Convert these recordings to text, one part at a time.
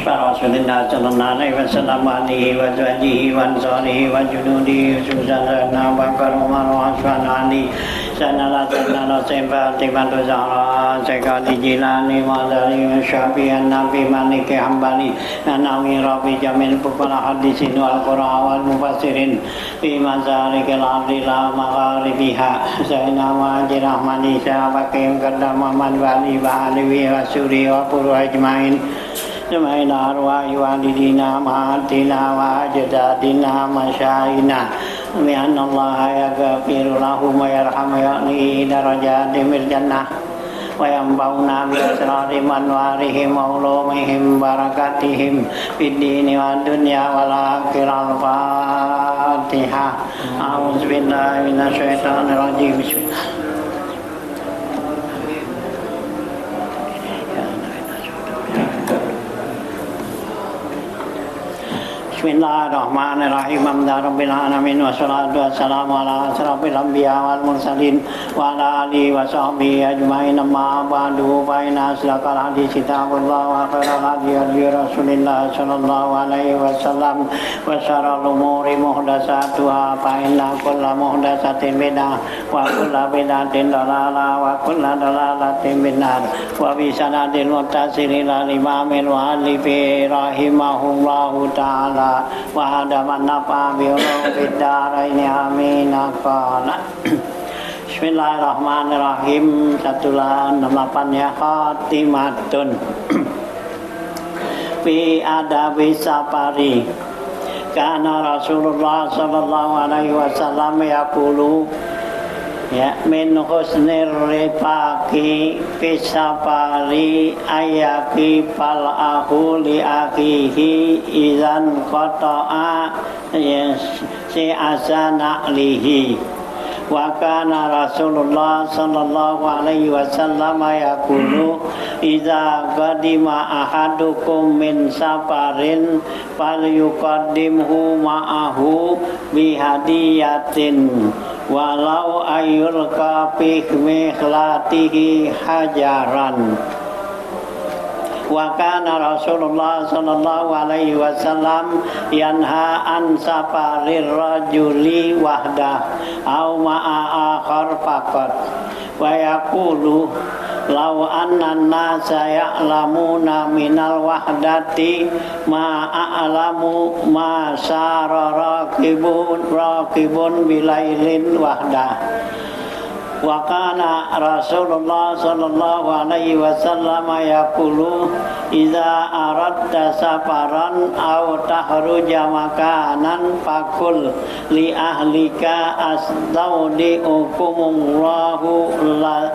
Rasulullah sallallahu alaihi wasallam alihi wa sahbihi wa ansarihi wa junudihi Susanna wa Umar wa Usman Ali sanala sanala sembah tibantu zahra sekali jilani mazali syafi'an nabi maliki hambali nanawi rabi jamil pukala hadisin wal qur'a wal mufassirin fi mazarikil ardi la magharibiha sayyidina wa jirahmani sahabakim kadama man wali wa alihi wa suri wa puru ajmain Jemaina arwahi walidina mahatina wa ajdadina masyayina Amin Allah ya gafiru lahum wa yarhamu ya'ni darajati mil jannah Wa yambawna bi asrari manwarihim wa ulumihim barakatihim fid dini wa dunya wal akhirah Al-Fatihah A'udzubillahi minasyaitonir rajim Bismillah Bismillahirrahmanirrahim. Alhamdulillahirabbil alamin wassalatu wassalamu ala asrofil anbiya wal mursalin wa ala alihi wa sahbihi ajmain amma ba'du fa inna asdaqal hadits kitabullah wa khairal hadi hadi Rasulillah sallallahu alaihi wasallam wa syarrul umuri muhdatsatuha fa inna kulla muhdatsatin bid'ah wa kulla bid'atin dhalalah wa kulla dhalalatin finnar wa bi sanadil muttasil ila imamil muallifi rahimahullahu ta'ala wa hadaman nafa bi'ulum biddaraini amin qala Bismillahirrahmanirrahim 168 ya khatimatun fi adabi safari kana Rasulullah sallallahu alaihi wasallam yaqulu ya min husnir rifaqi fisafari ayaki fal ahu li akhihi idzan qata'a si asana lihi wa kana Rasulullah sallallahu alaihi wasallam yaqulu idza qadima ahadukum min safarin falyuqaddimhu ma'ahu bi hadiyatin walau ayyulqa fi mikhlatihi hajaran wa kana Rasulullah sallallahu alaihi wasallam yanha an safarir rajuli wahdah aw ma'a akhar faqat wa yaqulu law anna an-nasa ya'lamuna minal wahdati ma a'lamu ma sara raqibun bilailin wahdah wa kana Rasulullah sallallahu alaihi wasallam yaqulu idza aradta safaran aw tahruja makanan faqul li ahlika astaudiukumullahu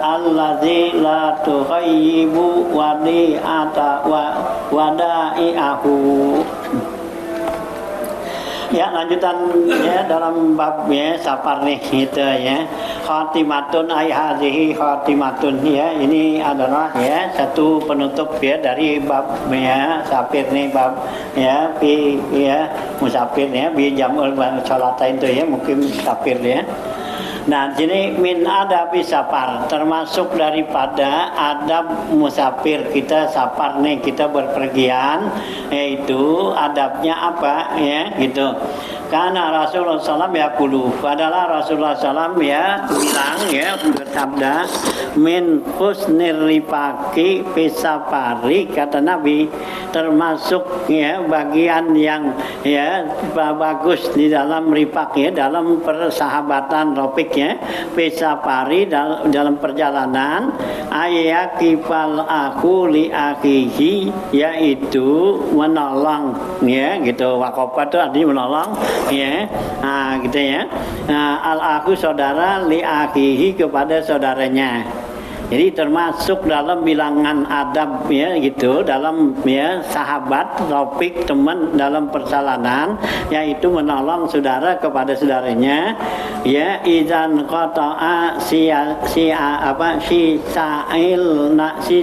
allazi la tughayyibu wadi'ata wa wada'iahu. Ya, lanjutan ya dalam babnya safar nih gitu ya. Khatimatun ay hadhihi khatimatun ya. Ini adalah ya satu penutup ya dari babnya safir nih bab ya fi ya musafir ya bi jamul salatain itu ya mungkin safir ya. Nah, sini min adabi safar termasuk daripada adab musafir kita safar nih kita berpergian yaitu adabnya apa ya gitu. Karena Rasulullah SAW ya kulu adalah Rasulullah SAW ya bilang ya bersabda min husnir rifaqi fi safari kata Nabi termasuk ya bagian yang ya bagus di dalam rifaq ya dalam persahabatan rofik ya fi safari dalam perjalanan ayakifal aku li akhihi yaitu menolong ya gitu waqafa itu artinya menolong ya gitu ya al aku saudara li akhihi kepada saudaranya. Jadi termasuk dalam bilangan adab ya gitu dalam ya sahabat topik teman dalam persalanan yaitu menolong saudara kepada saudaranya ya idzan qata'a si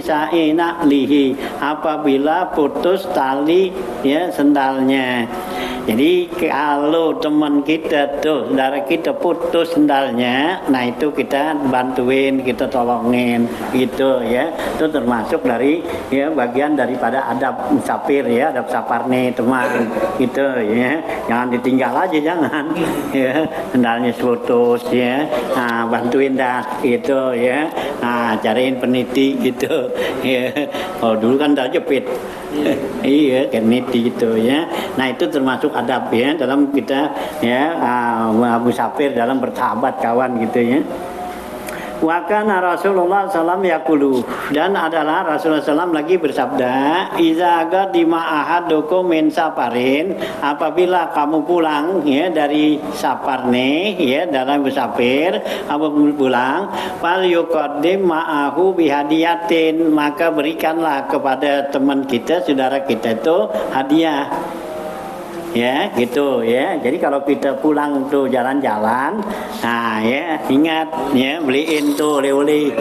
sa'ina lihi apabila putus tali ya sendalnya. Jadi kalau teman kita tuh, saudara kita putus sendalnya, nah itu kita bantuin, kita tolongin gitu ya. Itu termasuk dari ya bagian daripada adab musafir ya, adab saparne teman gitu ya. Jangan ditinggal aja, jangan ya. Sendalnya putus ya, nah, bantuin dah gitu ya. Nah, cariin peniti gitu ya. Oh dulu kan dah jepit. Iya, kayak niti gitu ya. Nah itu termasuk adab ya dalam kita ya musafir dalam bersahabat kawan gitu ya. Wa kana Rasulullah sallam yaqulu, dan adalah Rasulullah sallam lagi bersabda, iza qadima ahadukum min safarin, apabila kamu pulang ya dari safarne ya dalam musafir, apabila pulang, fal yuqaddim ma'ahu bihadiyatin, maka berikanlah kepada teman kita, saudara kita itu hadiah. Ya gitu ya. Jadi kalau kita pulang tuh jalan-jalan, nah ya ingat ya beliin tuh oleh-oleh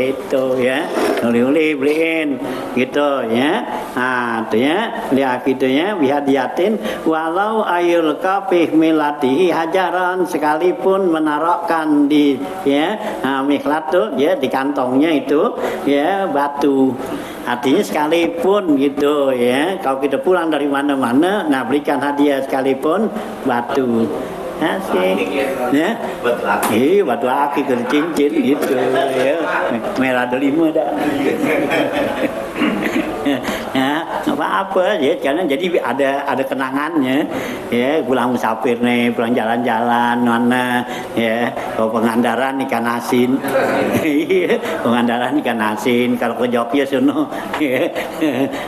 gitu ya, oleh-oleh beliin gitu ya. Nah tuh ya lihat gitu ya, bihadiatin walau ayul kafih milatihi hajaran, sekalipun menaruhkan di ya miklat tuh ya di kantongnya itu ya batu. Artinya sekalipun gitu ya, kalau kita pulang dari mana-mana, nah berikan hadiah sekalipun batu. Asik ya, batu akik ke cincin gitu ya, merah delima dah. Ya, apa-apa ya, karena jadi ada kenangannya ya, pulang musafir nih, pulang jalan-jalan mana ya, kalau Pangandaran ikan asin. Pangandaran ikan asin, kalau ke Jogja sono ya,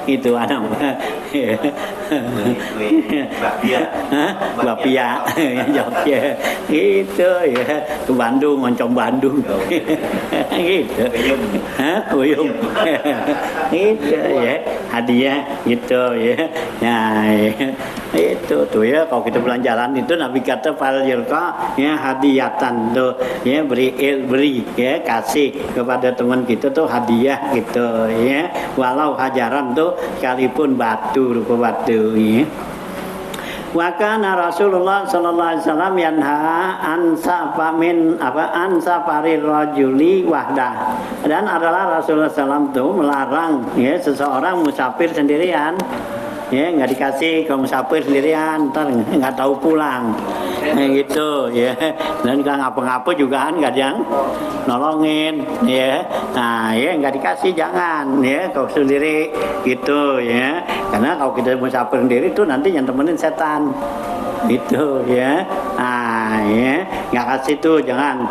itu anak bapia Jogja gitu ya, ke Bandung ngoncom Bandung gitu, kuyung gitu ya, hadiah gitu ya. Nah itu tuh ya, kalau kita jalan itu Nabi kata fal yulqa ya hadiyatan tuh ya, beri ya, kasih kepada teman kita tuh hadiah gitu ya, walau hajaran tuh sekalipun batu ya. Wa kana Rasulullah sallallahu alaihi wasallam yanha an safarir rajuli wahdah, dan adalah Rasulullah sallallahu itu melarang ya seseorang musafir sendirian ya, nggak dikasih kalau musafir sendirian ntar nggak tahu pulang gitu ya, dan kalau ngapa-ngapa juga kan nggak ada yang nolongin ya. Nah ya nggak dikasih, jangan ya kalau sendiri gitu ya, karena kalau kita musafir sendiri tuh nanti yang temenin setan gitu ya. Nah ya nggak kasih tuh, jangan.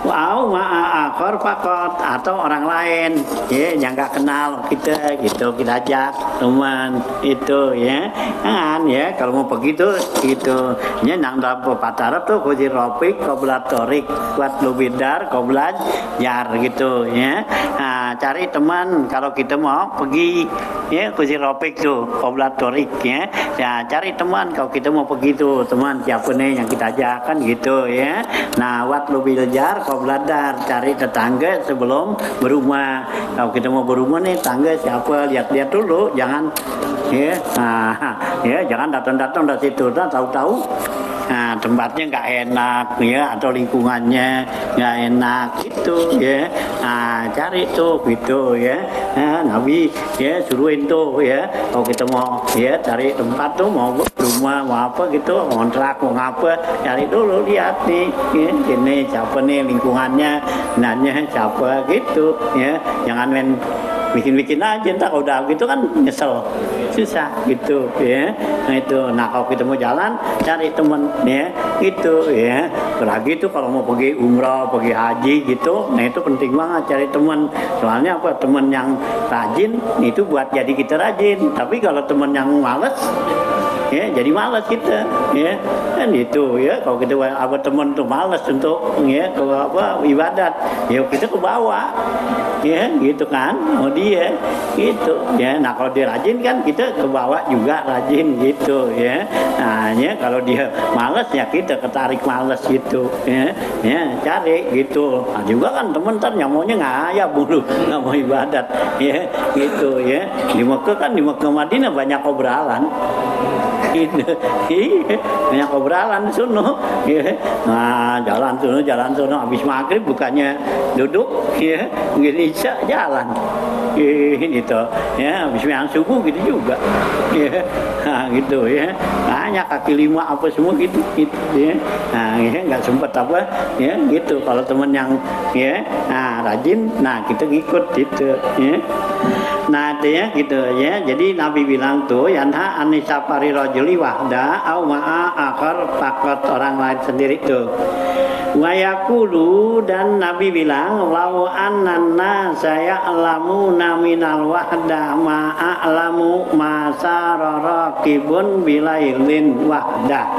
Wow, ma'akhor fakot, atau orang lain ya yang nggak kenal kita gitu, kita ajak teman itu ya, kan ya kalau mau pergi tuh gitu ya, nang dalam pepatah Arab tuh kujir ropik koblatorik kuat lubidar koblat jar gitu ya. Nah, cari teman kalau kita mau pergi ya, kujir ropik tuh koblatorik ya. Ya cari teman kalau kita mau pergi tuh, teman siapa nih yang kita ajak kan gitu ya. Nah wat lubijar kobladar, cari tetangga sebelum berumah. Kalau kita mau berumah nih, tangga siapa, lihat-lihat dulu, jangan ya, nah, ya jangan datang-datang dari situ, nah, tahu-tahu nah, tempatnya nggak enak ya, atau lingkungannya nggak enak gitu ya. Nah cari tuh gitu ya. Nah, Nabi ya suruhin tuh ya, kalau kita mau ya cari tempat tuh, mau rumah mau apa gitu, mau kontrak mau ngapa, cari dulu, lihat nih ya, ini siapa nih lingkungannya, nanya siapa gitu ya, jangan main bikin-bikin aja, entah kalau udah gitu kan nyesel, susah gitu ya. Nah itu, nah kalau kita mau jalan cari temen ya gitu ya. Apalagi itu kalau mau pergi umrah, pergi haji gitu, nah itu penting banget cari temen. Soalnya apa, temen yang rajin itu buat jadi kita rajin, tapi kalau temen yang males ya jadi malas kita ya kan itu ya. Kalau kita apa teman tuh malas untuk ya ke apa ibadat, ya kita ke bawah ya gitu kan, oh dia gitu ya. Nah kalau dia rajin kan kita ke bawah juga rajin gitu ya. Nah ya kalau dia malas ya kita ketarik malas gitu ya, ya cari gitu. Nah juga kan teman ntar maunya ngayap dulu, nggak mau ibadat ya gitu ya. Di Mekah kan, di Mekah Madinah banyak obrolan Gitu. Iya, banyak obrolan sono. Ya. Nah, jalan sono habis maghrib bukannya duduk, ya, gini jalan. Gitu. Ya, habis yang subuh gitu juga. Ya. Nah, gitu ya. Banyak kaki lima apa semua gitu ya. Nah, ya enggak sempat apa ya gitu. Kalau teman yang ya, nah rajin, nah kita ngikut gitu ya. Nah artinya gitu ya. Jadi Nabi bilang tuh yanha anisapari rajuli wahda au ma'a akhar takut orang lain sendiri tuh. Wayakulu dan Nabi bilang lau annanna saya alamu naminal wahda ma'alamu masararaqibun bilailin wahda.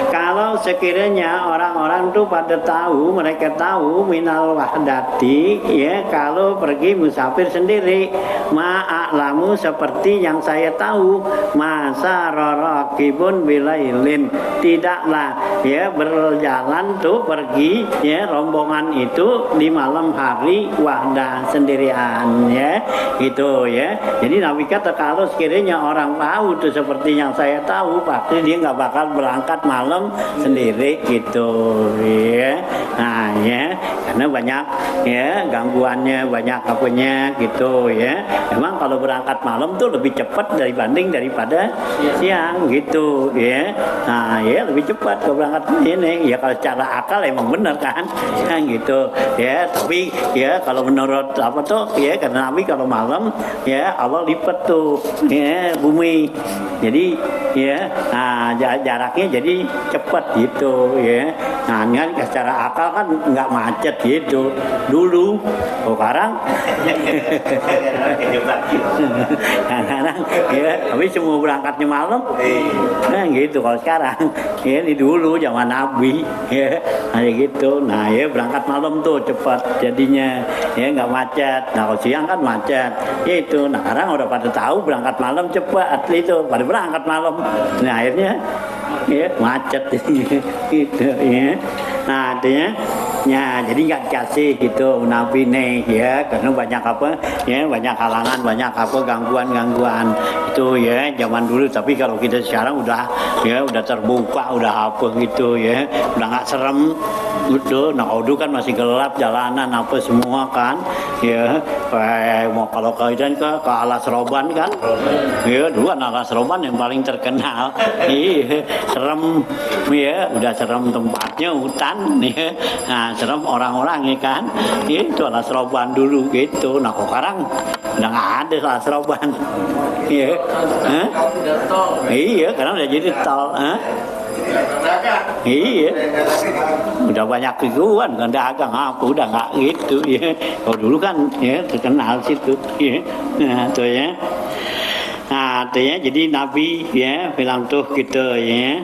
Kalau sekiranya orang-orang tuh pada tahu, mereka tahu minal wahdati ya, kalau pergi musafir sendiri ma'alamu seperti yang saya tahu masararaqibun bilailin, tidaklah ya berjalan tuh pergi ya rombongan itu di malam hari wahda sendirian ya gitu ya. Jadi Nabi kata kalau sekiranya orang tahu tuh seperti yang saya tahu pasti dia nggak bakal berangkat malam sendiri gitu ya. Nah ya karena banyak ya gangguannya, banyak apanya gitu ya. Memang kalau berangkat malam tuh lebih cepat daripada siang gitu ya. Nah ya lebih cepat kalau berangkat ini ya, kalau secara akal emang benar kan gitu ya. Tapi ya kalau menurut apa tuh ya, karena Nabi kalau malam ya Allah lipat tuh ya bumi, jadi ya nah, jaraknya jadi cepat gitu ya. Nah kan secara akal kan nggak macet gitu dulu. Oh sekarang kadang ya tapi semua berangkatnya malam nah gitu. Kalau sekarang ya di dulu zaman Nabi ya kayak gitu. Nah ya berangkat malam tuh cepat jadinya ya nggak macet. Nah kalau siang kan macet ya itu. Nah sekarang udah pada tahu berangkat malam cepat itu pada berangkat malam. Nah akhirnya ya macet gitu ya. Nah artinya ya jadi nggak dikasih gitu Nabi nih ya, karena banyak apa ya, banyak halangan, banyak apa gangguan itu ya zaman dulu. Tapi kalau kita sekarang udah ya udah terbuka, udah apa gitu ya, udah nggak serem gitu. Nah dulu kan masih gelap jalanan apa semua kan ya. Mau kalau kaitan ke Alas Roban kan ya, dulu kan Alas Roban yang paling terkenal. Iya serem ya, udah serem tempatnya hutan ya. Nah serem orang-orang ya kan, itu Alas Roban dulu gitu. Nah kok sekarang udah nggak ada Alas Roban ya. Iya karena udah jadi tol. Iya udah banyak gituan kan, dagang apa udah nggak gitu ya. Kalau dulu kan ya terkenal situ ya. Nah tuh ya. Nah artinya jadi Nabi ya bilang tuh gitu ya.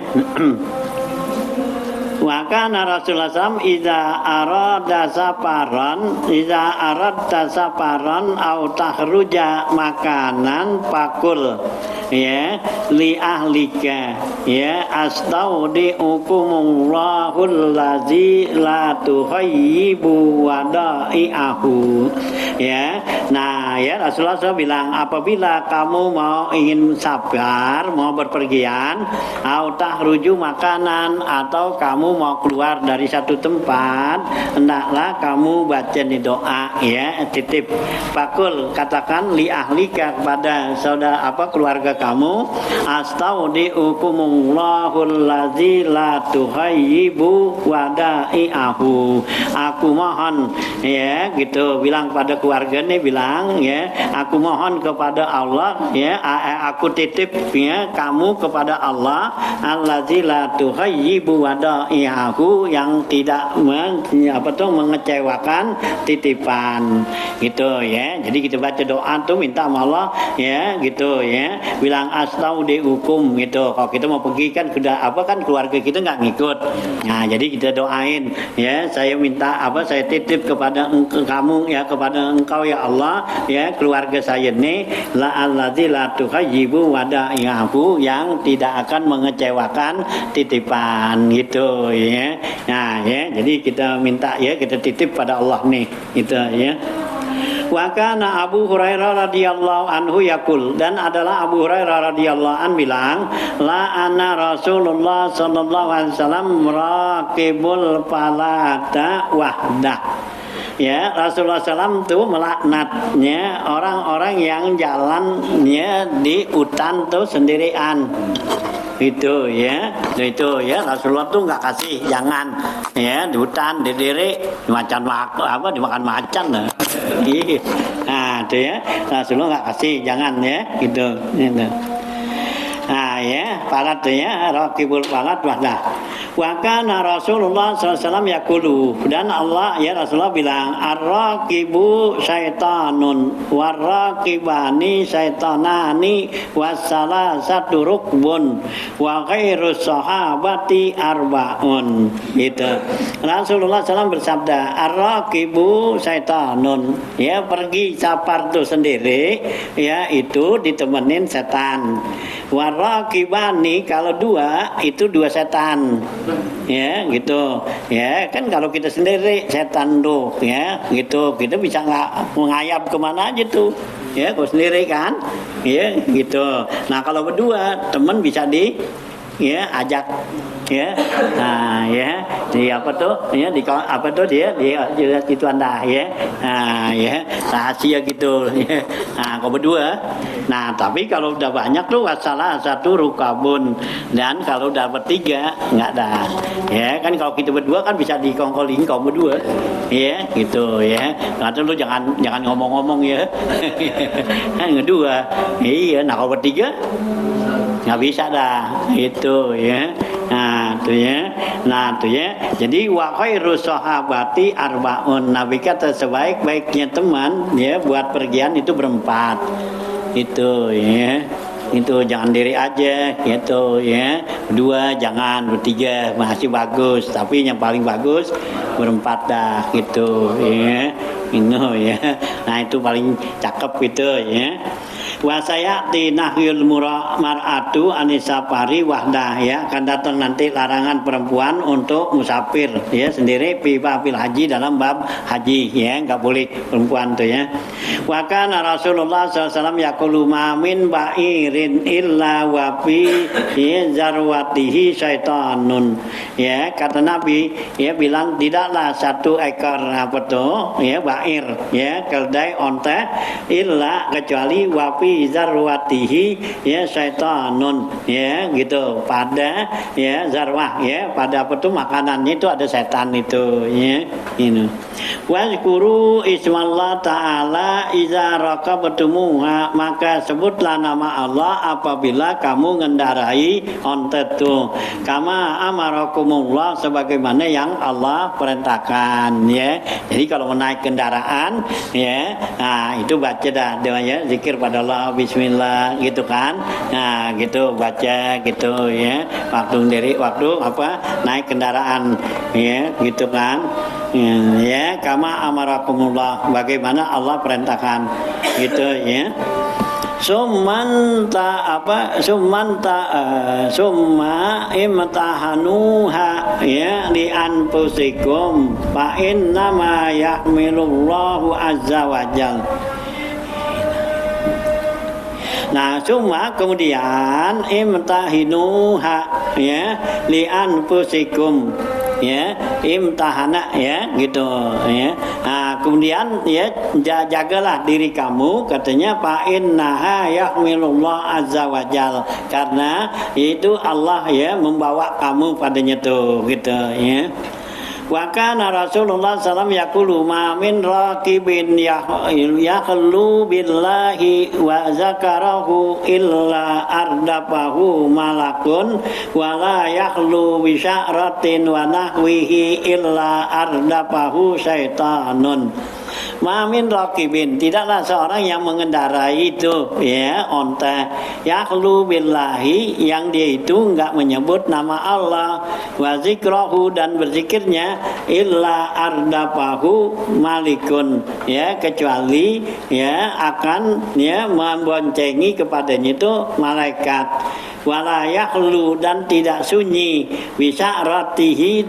Maka Rasulullah SAW iza arada saparan au tahruja makanan pakul ya li ahlika ya astaudiukumullahu allazi la tuhayyibu wada'iahu ya. Nah ya Rasulullah SAW bilang apabila kamu mau ingin sabar, mau berpergian au tahruju makanan, atau kamu mau keluar dari satu tempat, hendaklah kamu baca di doa ya, titip pakul, katakan li ahlika kepada saudara apa keluarga kamu, astaudiukumullahu allazi la tuhayyibu wada'iahu, aku mohon ya gitu, bilang pada keluarga nih, bilang ya aku mohon kepada Allah ya, aku titip ya kamu kepada Allah, allazi la tuhayyibu wada'iahu, yang tidak mengecewakan titipan gitu ya. Jadi kita baca doa tuh minta sama Allah ya gitu ya, bilang astaudiukum gitu. Kalau kita mau pergi kan sudah apa kan keluarga kita nggak ngikut. Nah jadi kita doain ya, saya minta apa, saya titip kepada kamu ya, kepada engkau ya Allah ya, keluarga saya ini la allazi la tuhayyibu wada'iahu, yang tidak akan mengecewakan titipan gitu ya. Nah ya jadi kita minta ya, kita titip pada Allah nih gitu ya. Wa kana Abu Hurairah radhiyallahu anhu yaqul, dan adalah Abu Hurairah radhiyallahu an bilang, la ana Rasulullah sallallahu alaihi wasallam raqibul falata wahdah. Ya, Rasulullah SAW tuh melaknatnya orang-orang yang jalannya di hutan tuh sendirian. Itu ya Rasulullah tuh nggak kasih, jangan ya di hutan didiri dimakan dimakan macan lah. Nah itu ya Rasulullah nggak kasih, jangan ya gitu. Nah ya palat ya raqibul falat wahdah. Wa kana Rasulullah SAW yaqulu, dan Allah ya Rasulullah bilang, ar-raqibu syaitanun war-raqibani syaitanani wassalasatu rukbun wa khairus sahabati arbaun. Gitu. Rasulullah SAW bersabda, ar-raqibu syaitanun, ya pergi safar itu sendiri ya itu ditemenin setan. War-raqibani, kalau dua itu dua setan. Ya gitu ya, kan kalau kita sendiri setan tuh ya gitu, kita bisa nggak mengayap kemana aja tuh ya, kalau sendiri kan ya gitu. Nah kalau berdua teman bisa ya ajak ya. Nah ya di apa tuh ya di apa tuh dia itu Anda ya. Nah ya rahasia gitu ya. Nah kalau berdua, nah tapi kalau udah banyak tuh salah satu rukabun, dan kalau udah bertiga nggak ada ya. Kan kalau kita berdua kan bisa dikongkolin kalau berdua ya gitu ya. Nanti lu jangan ngomong-ngomong ya. Kan kedua iya. Nah kalau bertiga nggak bisa dah itu ya. Nah tuh ya. Jadi wa khairus sahabati arbaun, Nabi kata sebaik-baiknya teman ya buat pergian itu berempat. Itu ya. Itu jangan diri aja gitu ya. Berdua jangan, bertiga masih bagus, tapi yang paling bagus berempat dah gitu ya. Ini ya. Nah itu paling cakep gitu ya. Wa sayati nahyul mar'atu anisafari wahdah, ya akan datang nanti larangan perempuan untuk musafir ya sendiri fil haji, dalam bab haji ya, enggak boleh perempuan tuh ya. Wa kana Rasulullah SAW yaqulu ma min ba'irin illa wa fi zarwatihi syaitanun, ya kata Nabi ya bilang tidaklah satu ekor apa tuh ya ba'ir ya keldai onta illa kecuali wa zarwatihi ya syaitanun ya gitu, pada ya zarwah ya pada apa tuh makanannya itu ada setan itu ya ini. Wazkuru ismallah ta'ala iza raqabtumuha, maka sebutlah nama Allah apabila kamu mengendarai onta itu, kama amarakumullah, sebagaimana yang Allah perintahkan ya. Jadi kalau menaik kendaraan ya, nah itu baca dah doanya zikir pada Allah, bismillah gitu kan. Nah gitu baca gitu ya waktu apa naik kendaraan ya gitu kan ya kama amarakumullah, bagaimana Allah perintahkan gitu ya. Summa imtahanuha ya li anfusikum fa inna ma ya'milullahu azza wa jalla. Nah, cuma kemudian imtahinuha ya li anfusikum ya, imtahana ya gitu ya. Nah, kemudian ya jagalah diri kamu, katanya fa innaha yahmilullah azza wajal, karena itu Allah ya membawa kamu padanya tuh gitu ya. Wa kana Rasulullah SAW yaqulu ma min raqibin yaqulu billahi wa zakarahu illa ardafahu malakun wa la yaqulu bi sya'ratin wa nahwihi illa ardafahu syaitanun. Mamin raqibin, tidaklah seorang yang mengendarai itu ya onta yakhlu billahi, yang dia itu enggak menyebut nama Allah, wa zikrahu, dan berzikirnya, illa ardafahu malikun ya, kecuali ya akan ya memboncengi kepadanya itu malaikat, wala yakhlu dan tidak sunyi wisa'rihi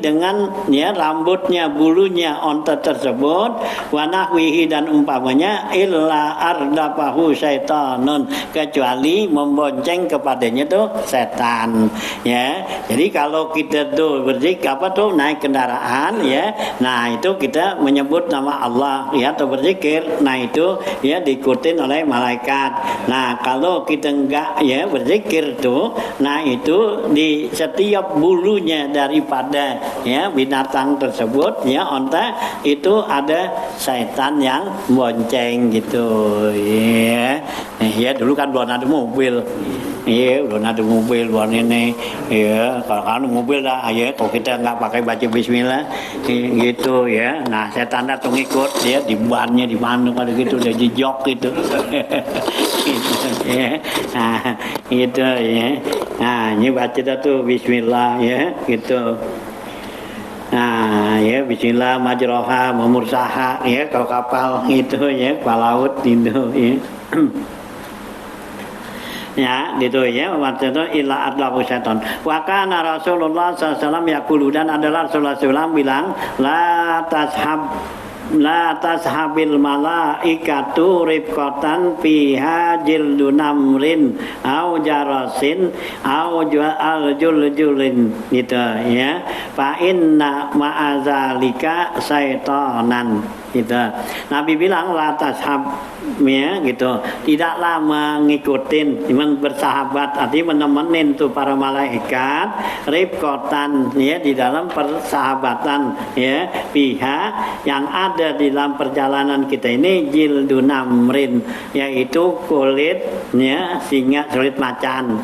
dengan ya rambutnya bulunya onta tersebut wa nahwihi dan umpamanya illa ardafahu syaitanun kecuali membonceng kepadanya tuh setan ya. Jadi kalau kita tuh berzikir naik kendaraan ya, nah itu kita menyebut nama Allah ya atau berzikir, nah itu ya diikutin oleh malaikat. Nah kalau kita enggak ya berzikir tuh, nah itu di setiap bulunya daripada ya binatang tersebut ya onta itu ada setan yang bonceng gitu ya. Ya dulu kan belum ada mobil. Iya, belum ada mobil buat ini. Iya, kalau mobil dah, ya. Kalau kita nggak pakai baca Bismillah, gitu ya. Nah, setan datang ikut, dia di bannya di mana kalau gitu, dia di jok gitu. Ya. Nah, gitu ya. Nah, ini baca dah tuh Bismillah ya, gitu. Nah, ya Bismillah majroha memursaha ya kalau kapal gitu ya, kapal laut gitu ya. Ya, gitu ya, maksudnya illa adlahu syaitan. Wa kana Rasulullah sallallahu alaihi wasallam yaqulu dan adalah Rasulullah sallallahu bilang la tashabil malaikatu rifqatan fiha jildu namrin au jarasin au juljulin gitu ya. Fa inna ma'azalika syaitanan gitu. Nabi bilang la tashab ya gitu, tidaklah mengikutin, bersahabat, artinya menemenin tuh para malaikat rifqatan ya di dalam persahabatan ya pihak yang ada di dalam perjalanan kita ini jildu namrin yaitu kulitnya singa, kulit macan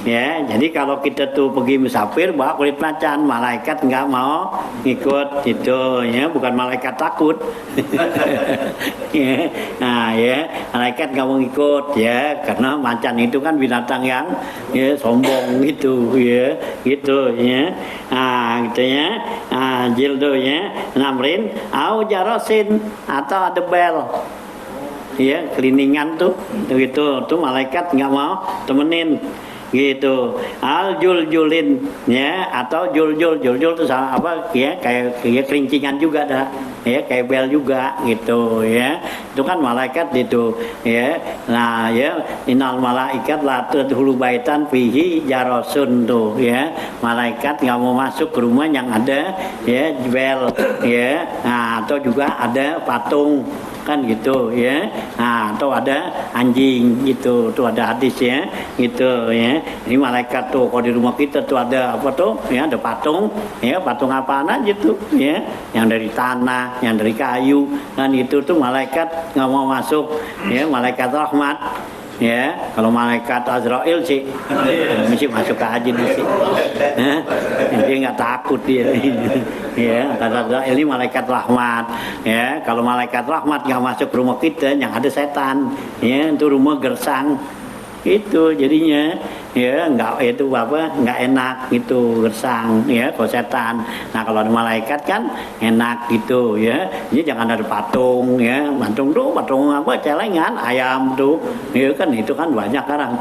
ya. Jadi kalau kita tuh pergi musafir bawa kulit macan, malaikat nggak mau ikut gitu ya, bukan malaikat takut. Ya. Nah ya, malaikat nggak mau ikut ya, karena macan itu kan binatang yang ya sombong gitu ya, gitu ya. Nah gitu ya. Nah, jildo ya namrin au jarosin atau ada bel ya, keliningan tuh gitu, tuh malaikat nggak mau temenin gitu. Al juljulin ya, atau juljul itu sama apa ya, kayak kerincingan juga dah ya, kayak bel juga gitu ya. Itu kan malaikat itu ya. Nah ya, innal malaikat la tadkhulu baitan fihi jarasun tuh ya, malaikat nggak mau masuk ke rumah yang ada ya bel ya. Nah atau juga ada patung kan gitu ya. Nah atau ada anjing gitu, tuh ada hadis ya gitu ya. Ini malaikat tuh kalau di rumah kita tuh ada apa tuh ya, ada patung ya, patung apaan aja tuh ya, yang dari tanah, yang dari kayu kan itu tuh malaikat nggak mau masuk ya, malaikat rahmat ya. Kalau malaikat Azrail sih mesti masuk ke haji sih, dia nggak takut dia. Ya, kata ini malaikat rahmat ya. Kalau malaikat rahmat nggak masuk rumah kita, yang ada setan ya, itu rumah gersang itu jadinya ya, nggak itu apa, nggak enak gitu, gersang ya kalau setan. Nah kalau ada malaikat kan enak gitu ya. Ini jangan ada patung ya, patung tuh patung apa, celengan ayam tuh ya kan, itu kan banyak sekarang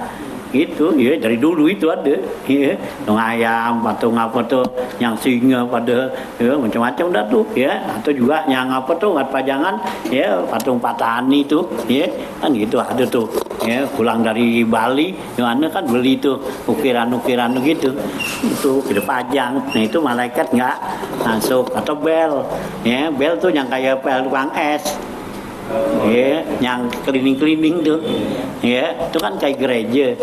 itu ya, dari dulu itu ada ya, patung ayam, patung apa tuh yang singa pada ya, macam-macam dah tuh ya. Atau juga yang apa tuh buat pajangan ya, patung Patani tuh ya kan gitu ada tuh ya, pulang dari Bali yang mana kan beli tuh ukiran-ukiran gitu itu kita pajang. Nah itu malaikat nggak masuk. Atau bel ya, bel tuh yang kayak bel tukang es ya, yang keliling-keliling tuh ya, itu kan kayak gereja.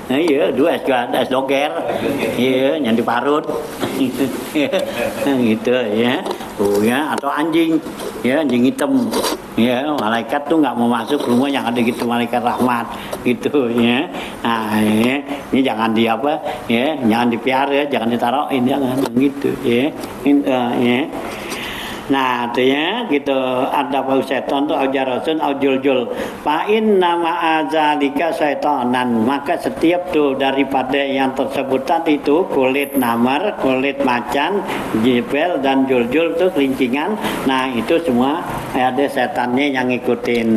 Nah iya, dua es doger ya, yang diparut gitu ya. Oh ya, atau anjing ya, anjing hitam ya, malaikat tuh nggak mau masuk rumah yang ada gitu, malaikat rahmat gitu ya. Nah ini jangan di apa ya, jangan dipiara, jangan ditaruhin, jangan gitu ya. Ya. Nah itu ya gitu, ada bau setan tuh aujarasun aujuljul. Fa'in nama azalika syaitanan, maka setiap tuh daripada yang tersebut tadi itu kulit namar, kulit macan, jibel dan juljul tuh kelincingan. Nah itu semua ada setannya yang ngikutin.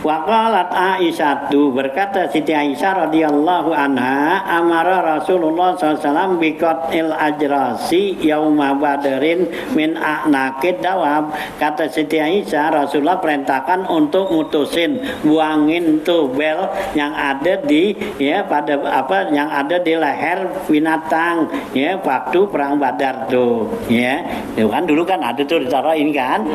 Wa qalat Aisyatu, berkata Siti Aisyah radhiyallahu anha, amara Rasulullah SAW biqatil ajrasi yauma badrin min a'naqid dawab. Kata Siti Aisyah, Rasulullah perintahkan untuk mutusin, buangin tuh bel yang ada di pada yang ada di leher binatang waktu perang Badar tuh itu kan dulu kan ada tuh ditaruh ini kan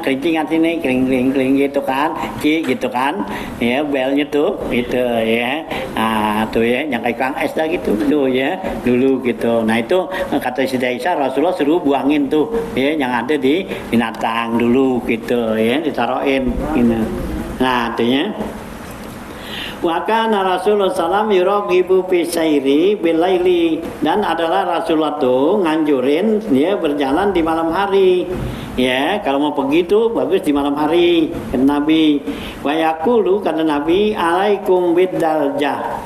kerincingan sini kering gitu kan gitu kan belnya tuh itu tuh yang kayak kang es dah gitu tuh dulu gitu. Nah itu kata Siti Aisyah, Rasulullah suruh buangin tuh yang ada di binatang dulu gitu ditaruhin ini. Nah artinya wa kana Rasulullah sallam yuragibu fi sairi bilaili, dan adalah Rasulullah tuh nganjurin berjalan di malam hari. Kalau mau pergi tuh bagus di malam hari kata Nabi. Wa yaqulu, kata Nabi, alaikum bidaljah,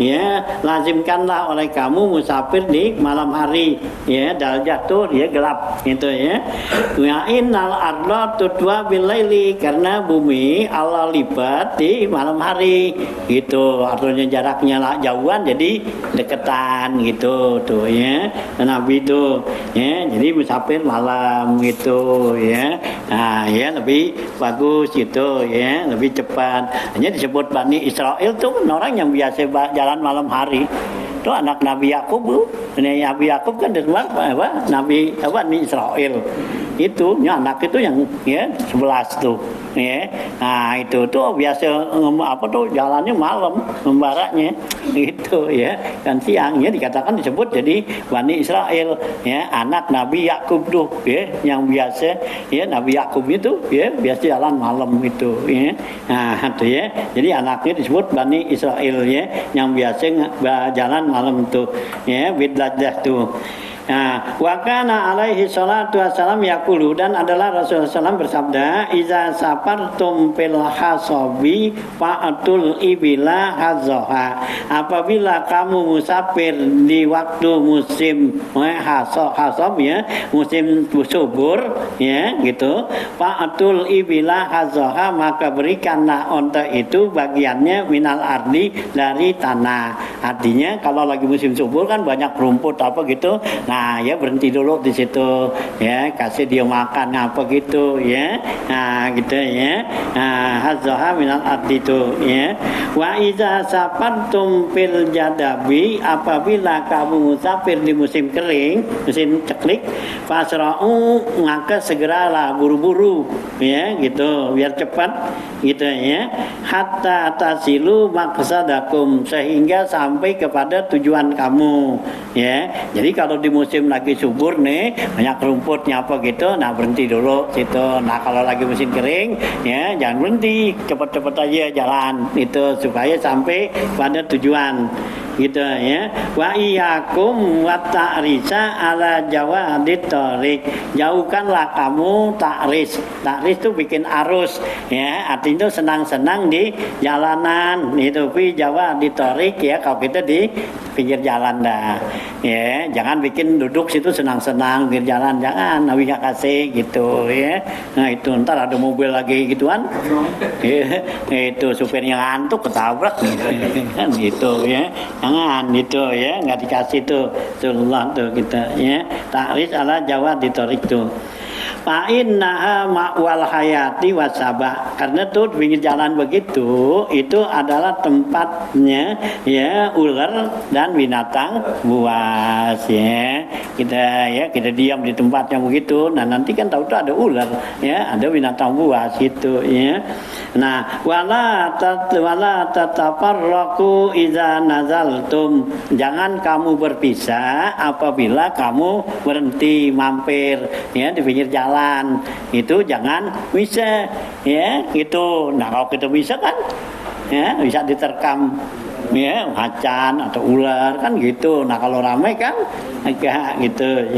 lazimkanlah oleh kamu musafir di malam hari. Daljah tuh gelap gitu wa innal arda tutwa bilaili, karena bumi Allah lipat di malam hari gitu. Artinya jaraknya lah jauhan jadi deketan gitu tuh Nabi tuh jadi musafir malam gitu Nah lebih bagus gitu lebih cepat. Hanya disebut Bani Israel tuh orang yang biasa jalan malam hari. Itu anak Nabi Yakub tuh. Nabi Yakub kan disebut Nabi Bani Israel. Itu anak itu yang 11 tuh. Nah itu tuh biasa tuh jalannya malam membaraknya gitu kan siangnya dikatakan disebut jadi Bani Israel anak Nabi Yakub tuh yang biasa Nabi Yakub itu biasa jalan malam itu nah itu jadi anaknya disebut Bani Israel yang biasa jalan malam tuh bidladah tuh. Nah, wa kana alaihi salatu wassalam yaqulu, dan adalah Rasulullah SAW bersabda, iza safartum fil hasabi fa'atul ibila hazaha. Apabila kamu musafir di waktu musim hasab musim subur gitu, fa'atul ibila hazaha, maka berikanlah onta itu bagiannya minal ardi, dari tanah. Artinya kalau lagi musim subur kan banyak rumput apa gitu. Nah berhenti dulu di situ kasih dia makan apa gitu nah gitu hazaha minal ardi itu wa iza safartum fil jadabi, apabila kamu musafir di musim kering, musim ceklik, fasra'u, maka segeralah buru-buru gitu biar cepat gitu hatta tasilu maqsadakum, sehingga sampai kepada tujuan kamu jadi kalau di musim lagi subur nih banyak rumputnya apa gitu, nah berhenti dulu situ. Nah kalau lagi musim kering jangan berhenti, cepat-cepat aja jalan itu supaya sampai pada tujuan gitu wa iyyakum wa ta'risa ala jawadit thariq, jauhkanlah kamu ta'ris itu bikin arus artinya itu senang-senang di jalanan itu fi jawadit thariq kalau kita di pinggir jalan dah jangan bikin duduk situ senang-senang pinggir jalan, jangan, Nabi nggak kasih gitu nah itu ntar ada mobil lagi gituan itu supirnya ngantuk ketabrak kan gitu jangan gitu nggak dikasih tuh Rasulullah tuh kita ta'ris ala jawad di torik tuh fa'innaha ma'wal hayati wasabah, karena tuh pinggir jalan begitu itu adalah tempatnya ular dan binatang buas kita diam di tempat yang begitu, nah nanti kan tahu tuh ada ular ada binatang buas gitu nah wala tatafarraqu idza nazaltum, jangan kamu berpisah apabila kamu berhenti mampir di pinggir jalan, itu jangan bisa gitu. Nah kalau kita bisa kan bisa diterkam macan atau ular kan gitu. Nah kalau ramai kan agak gitu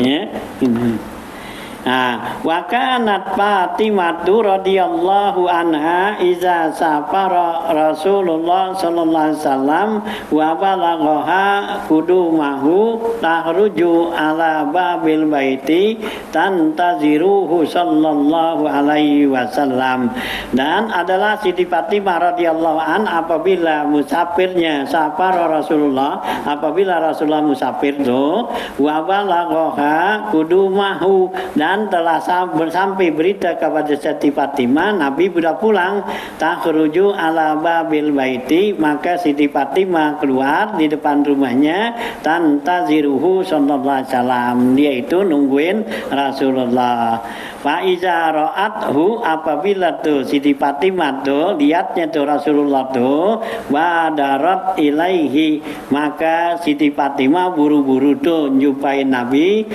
Wa kanat Fatimah radhiyallahu anha iza safara Rasulullah sallallahu alaihi wasallam wa balaghaha kudumahu tahruju ala babil baiti tantaziruhu sallallahu alaihi wasallam. Dan adalah Siti Fatimah radhiyallahu an apabila musafirnya safar Rasulullah, apabila Rasulullah musafir itu wa balaghaha kudumahu, dan telah sampai berita kepada Siti Fatimah Nabi sudah pulang, takhruju ala babil baiti, maka Siti Fatimah keluar di depan rumahnya, tantaziruhu sallallahu alaihi wasallam, dia itu nungguin Rasulullah. Fa iza ra'athu, apabila tuh Siti Fatimah tuh lihatnya tuh Rasulullah tuh, badarat ilaihi, maka Siti Fatimah buru-buru tuh nyumpain Nabi,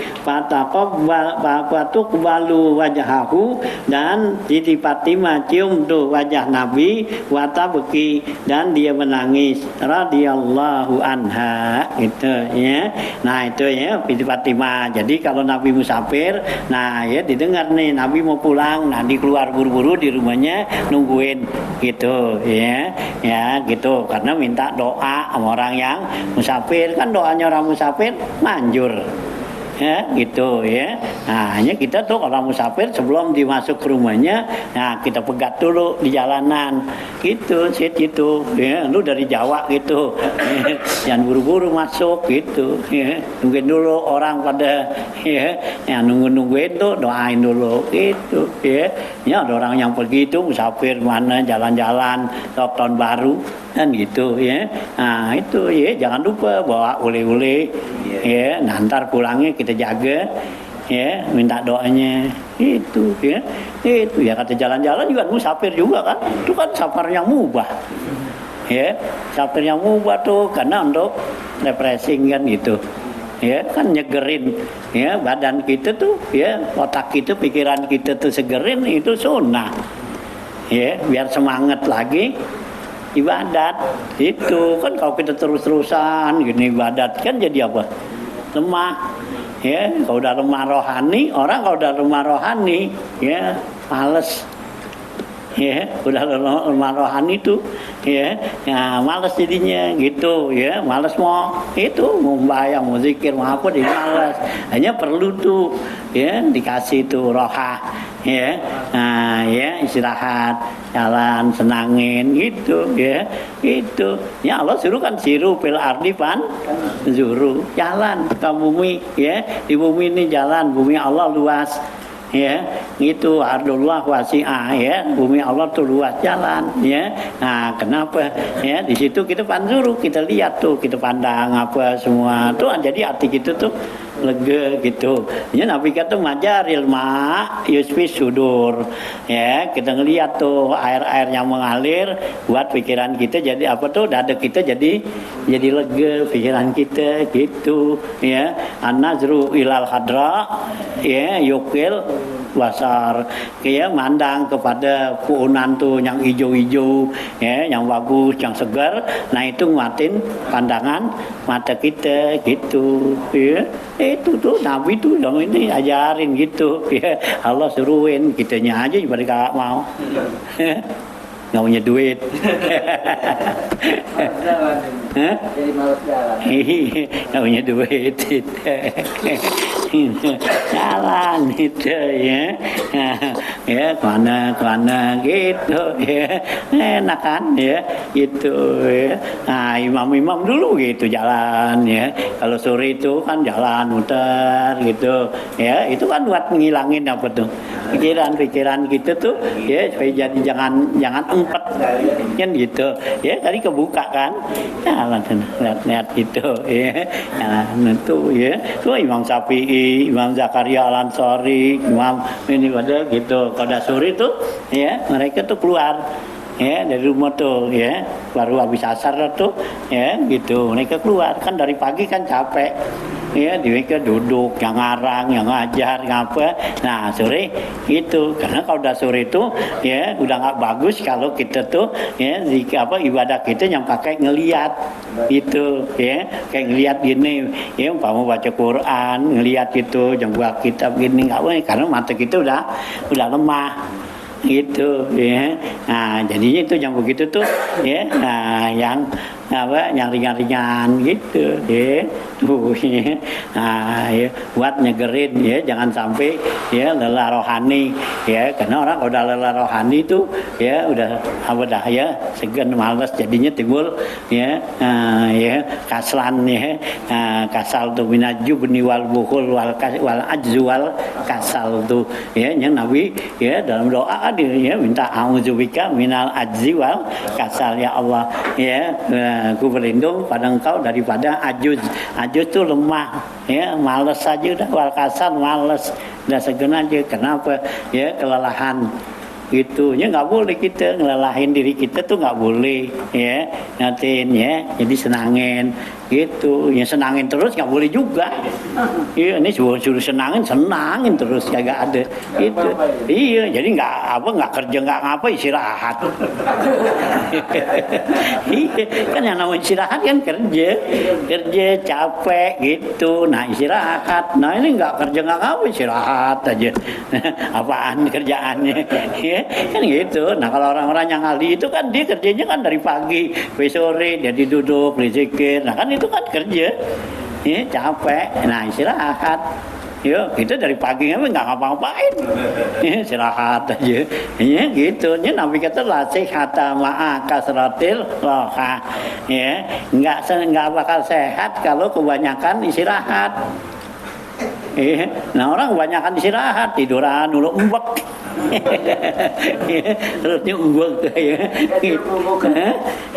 fatuqbalu wajhahu, dan Siti Fatimah cium tuh wajah Nabi, watabki, dan dia menangis radhiyallahu anha, gitu ya. Nah itu ya Siti Fatimah. Jadi kalau Nabi musafir, nah ya didengar nih Nabi mau pulang, Nabi keluar buru-buru di rumahnya nungguin gitu ya, ya gitu, karena minta doa sama orang yang musafir, kan doanya orang musafir manjur. Ya, gitu ya. Nah, hanya kita tuh orang musafir sebelum dimasuk ke rumahnya, nah kita pegat dulu di jalanan, gitu, sit gitu. Ya, lu dari Jawa gitu, jangan buru-buru masuk gitu. Ya, nungguin dulu orang pada, ya, yang nungguin tuh doain dulu, gitu. Ya, ya ada orang yang pergi itu musafir mana jalan-jalan tahun baru. Kan gitu ya. Nah itu ya, jangan lupa bawa oleh-oleh ya, nah, ntar pulangnya kita jaga ya, minta doanya itu ya. Itu ya, kata jalan-jalan juga musafir juga kan, itu kan safar yang mubah ya, safar yang mubah tuh karena untuk refreshing kan gitu ya, kan nyegerin ya badan kita tuh ya, otak kita, pikiran kita tuh segerin, itu sunnah ya, biar semangat lagi ibadat. Itu kan kalau kita terus-terusan gini ibadat kan jadi apa? Lemah. Ya, kalau udah lemah rohani, orang kalau udah lemah rohani ya males. Ya, udah lemah rohani tuh ya, ya males jadinya gitu ya, males mau itu mau bayang, mau zikir, mau apa dia males. Hanya perlu tuh ya dikasih tuh roha ya, nah ya istirahat, jalan, senangin gitu ya, itu ya Allah suruh kan siru fil ardi pan suruh jalan ke bumi ya, di bumi ini jalan, bumi Allah luas ya, itu ardullah wasi'ah ya, bumi Allah tuh luas, jalan ya. Nah kenapa ya, di situ kita panzuru, kita lihat tuh, kita pandang apa semua tuh, jadi hati kita tuh lega gitu ya. Nabi kata majaril ma yusfi sudur ya, kita ngelihat tuh air-air yang mengalir buat pikiran kita jadi apa tuh, dada kita jadi lega pikiran kita gitu ya. An-nazru ilal hadra ya yukil wasar ya, mandang kepada puunan tuh yang hijau-hijau ya, yang bagus, yang segar, nah itu nguatin pandangan mata kita gitu ya. Itu tuh Nabi tuh yang ini ajarin gitu ya, Allah suruhin, kitanya aja pada gak mau nggak punya duit. Jadi malas jalan. Nggak punya duit. Jalan itu ya, ya kemana gitu ya, enak kan ya gitu ya. Nah imam-imam dulu gitu jalan ya, kalau sore itu kan jalan muter gitu ya, itu kan buat ngilangin apa tuh pikiran kita tuh ya, supaya jadi jangan empat kan gitu ya, tadi kebuka kan jalan lihat gitu ya. Nah itu ya, tuh Imam Syafi'i, Imam Zakaria Al-Ansari, Imam ini pada gitu, kalau sore tuh ya mereka tuh keluar ya dari rumah tuh ya baru habis asar tuh ya gitu mereka keluar kan dari pagi kan capek ya mereka duduk yang ngarang yang ngajar ngapa nah sore itu karena kalau udah sore itu ya udah nggak bagus kalau kita tuh ya ibadah kita yang pakai ngelihat itu ya kayak ngelihat gini ya mau baca Quran ngelihat itu yang buat kitab gini nggak boleh karena mata kita udah lemah gitu ya nah jadinya itu yang begitu tuh ya nah yang yang ringan-ringan gitu ya tuh ya. Nah, ya buat nyegerin ya jangan sampai ya lelah rohani ya karena orang kalau udah lelah rohani itu ya udah dah ya segan malas jadinya timbul ya ya kaslan ya kasal tuh minajubni wal bukhul wal ajzu wal kasal tuh ya yang Nabi ya dalam doa dia ya minta auzubika minal ajzi wal kasal ya Allah ya aku berlindung pada engkau daripada ajuz tuh lemah ya malas saja udah wal kasal malas udah segan aja kenapa ya kelelahan gitu ya nggak boleh kita ngelalahin diri kita tuh nggak boleh ya ngatin ya jadi senangin gitu ya senangin terus nggak boleh juga iya ini suruh senangin terus kagak ada gitu iya jadi nggak kerja nggak ngapa istirahat iya kan yang namanya istirahat kan kerja capek gitu nah istirahat nah ini nggak kerja nggak ngapa istirahat aja apaan kerjaannya ya kan gitu. Nah kalau orang-orang yang ahli itu kan dia kerjanya kan dari pagi sampai sore dia duduk berzikir. Nah kan itu kan kerja, ya capek. Nah istirahat. Ya kita dari pagi nggak ngapa-ngapain, ya istirahat aja. Ya gitu. Ya Nabi kata la sihata ma'a kasratil loha. Ya nggak bakal sehat kalau kebanyakan istirahat. Nah orang kebanyakan istirahat tiduran dulu embek terusnya embek ya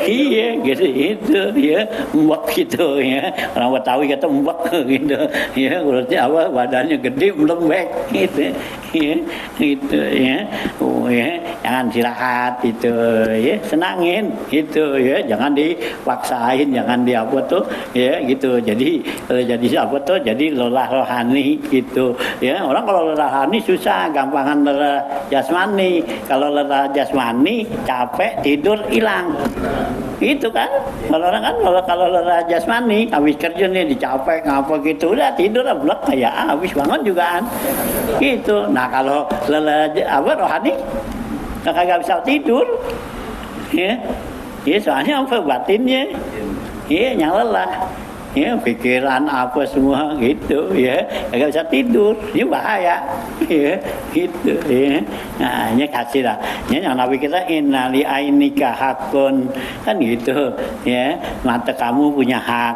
iya gitu itu ya embek gitu ya orang Betawi kata embek gitu ya terusnya apa badannya gede lembek gitu ya gitu ya oh ya jangan istirahat itu ya senangin gitu ya jangan dipaksain jangan di apa tuh ya gitu jadi apa tuh jadi lelah rohani gitu ya orang kalau lelah rohani susah gampangan lelah jasmani kalau lelah jasmani capek tidur hilang itu kan kalau orang kan kalau lelah jasmani habis kerja nih dicapek ngapa gitu udah tidur blek kayak habis bangun juga kan gitu nah kalau lelah apa rohani kagak bisa tidur ya soalnya apa batinnya ya yang lelah ya pikiran apa semua gitu ya kagak bisa tidur ini bahaya ya gitu ya nah ini kasih lah ini yang Nabi kita innali ainika hakun kan gitu ya mata kamu punya hak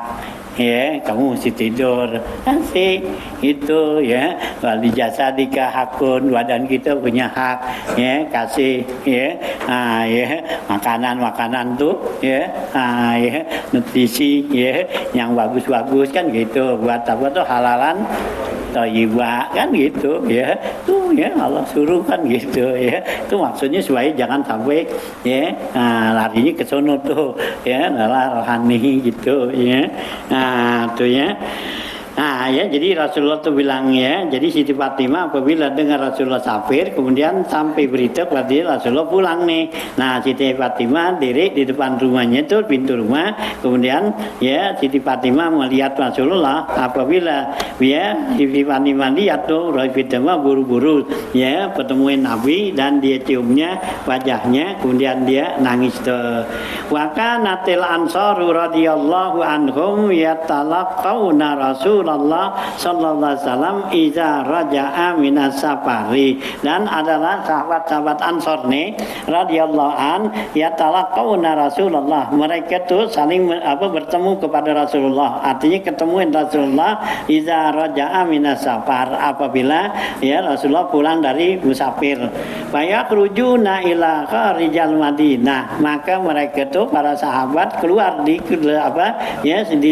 ya kamu mesti tidur asik itu ya wali jasadika hakun badan kita punya hak ya kasih ya ya makanan tuh ya ya nutrisi ya yang bagus kan gitu buat apa tuh halalan thayyibah kan gitu ya tuh ya Allah suruh kan gitu ya itu maksudnya supaya jangan sampai ya larinya ke sono tuh ya lelah rohani gitu ya tuh ya nah ya jadi Rasulullah tuh bilang ya jadi Siti Fatimah apabila dengar Rasulullah safir kemudian sampai berita berarti Rasulullah pulang nih nah Siti Fatimah diri di depan rumahnya tuh pintu rumah kemudian ya Siti Fatimah melihat Rasulullah apabila ya Siti Fatimah lihat tuh Rasulullah buru-buru ya pertemuan Nabi dan dia ciumnya wajahnya kemudian dia nangis tuh wa kanatil ansaru radhiyallahu anhum yatalaqawna Rasulullah sallallahu alaihi wasallam iza raja'a minas safari dan adalah sahabat-sahabat Ansor nih radhiyallahu an yatalaqawna Rasulullah mereka tuh saling bertemu kepada Rasulullah artinya ketemuin Rasulullah iza raja'a minas safar apabila ya Rasulullah pulang dari musafir fayakrujuna ila kharijal Madinah maka mereka tuh para sahabat keluar di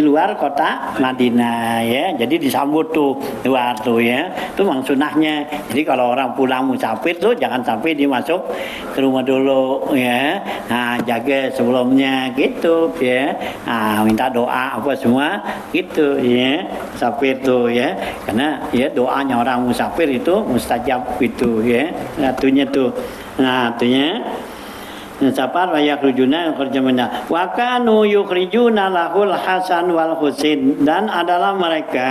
luar kota Madinah ya ya. Jadi disambut tuh luar tuh ya. Itu memang sunahnya. Jadi kalau orang pulang musafir tuh jangan sampai dia masuk ke rumah dulu ya. Nah, jaga sebelumnya gitu ya. Nah, minta doa apa semua gitu ya. Musafir tuh ya. Karena ya doanya orang musafir itu mustajab gitu ya. Satunya tuh. Nah, artinya Safar wa yakhrujuna kerjamana wa kanu yukhrijuna lahul Hasan wal Husain, dan adalah mereka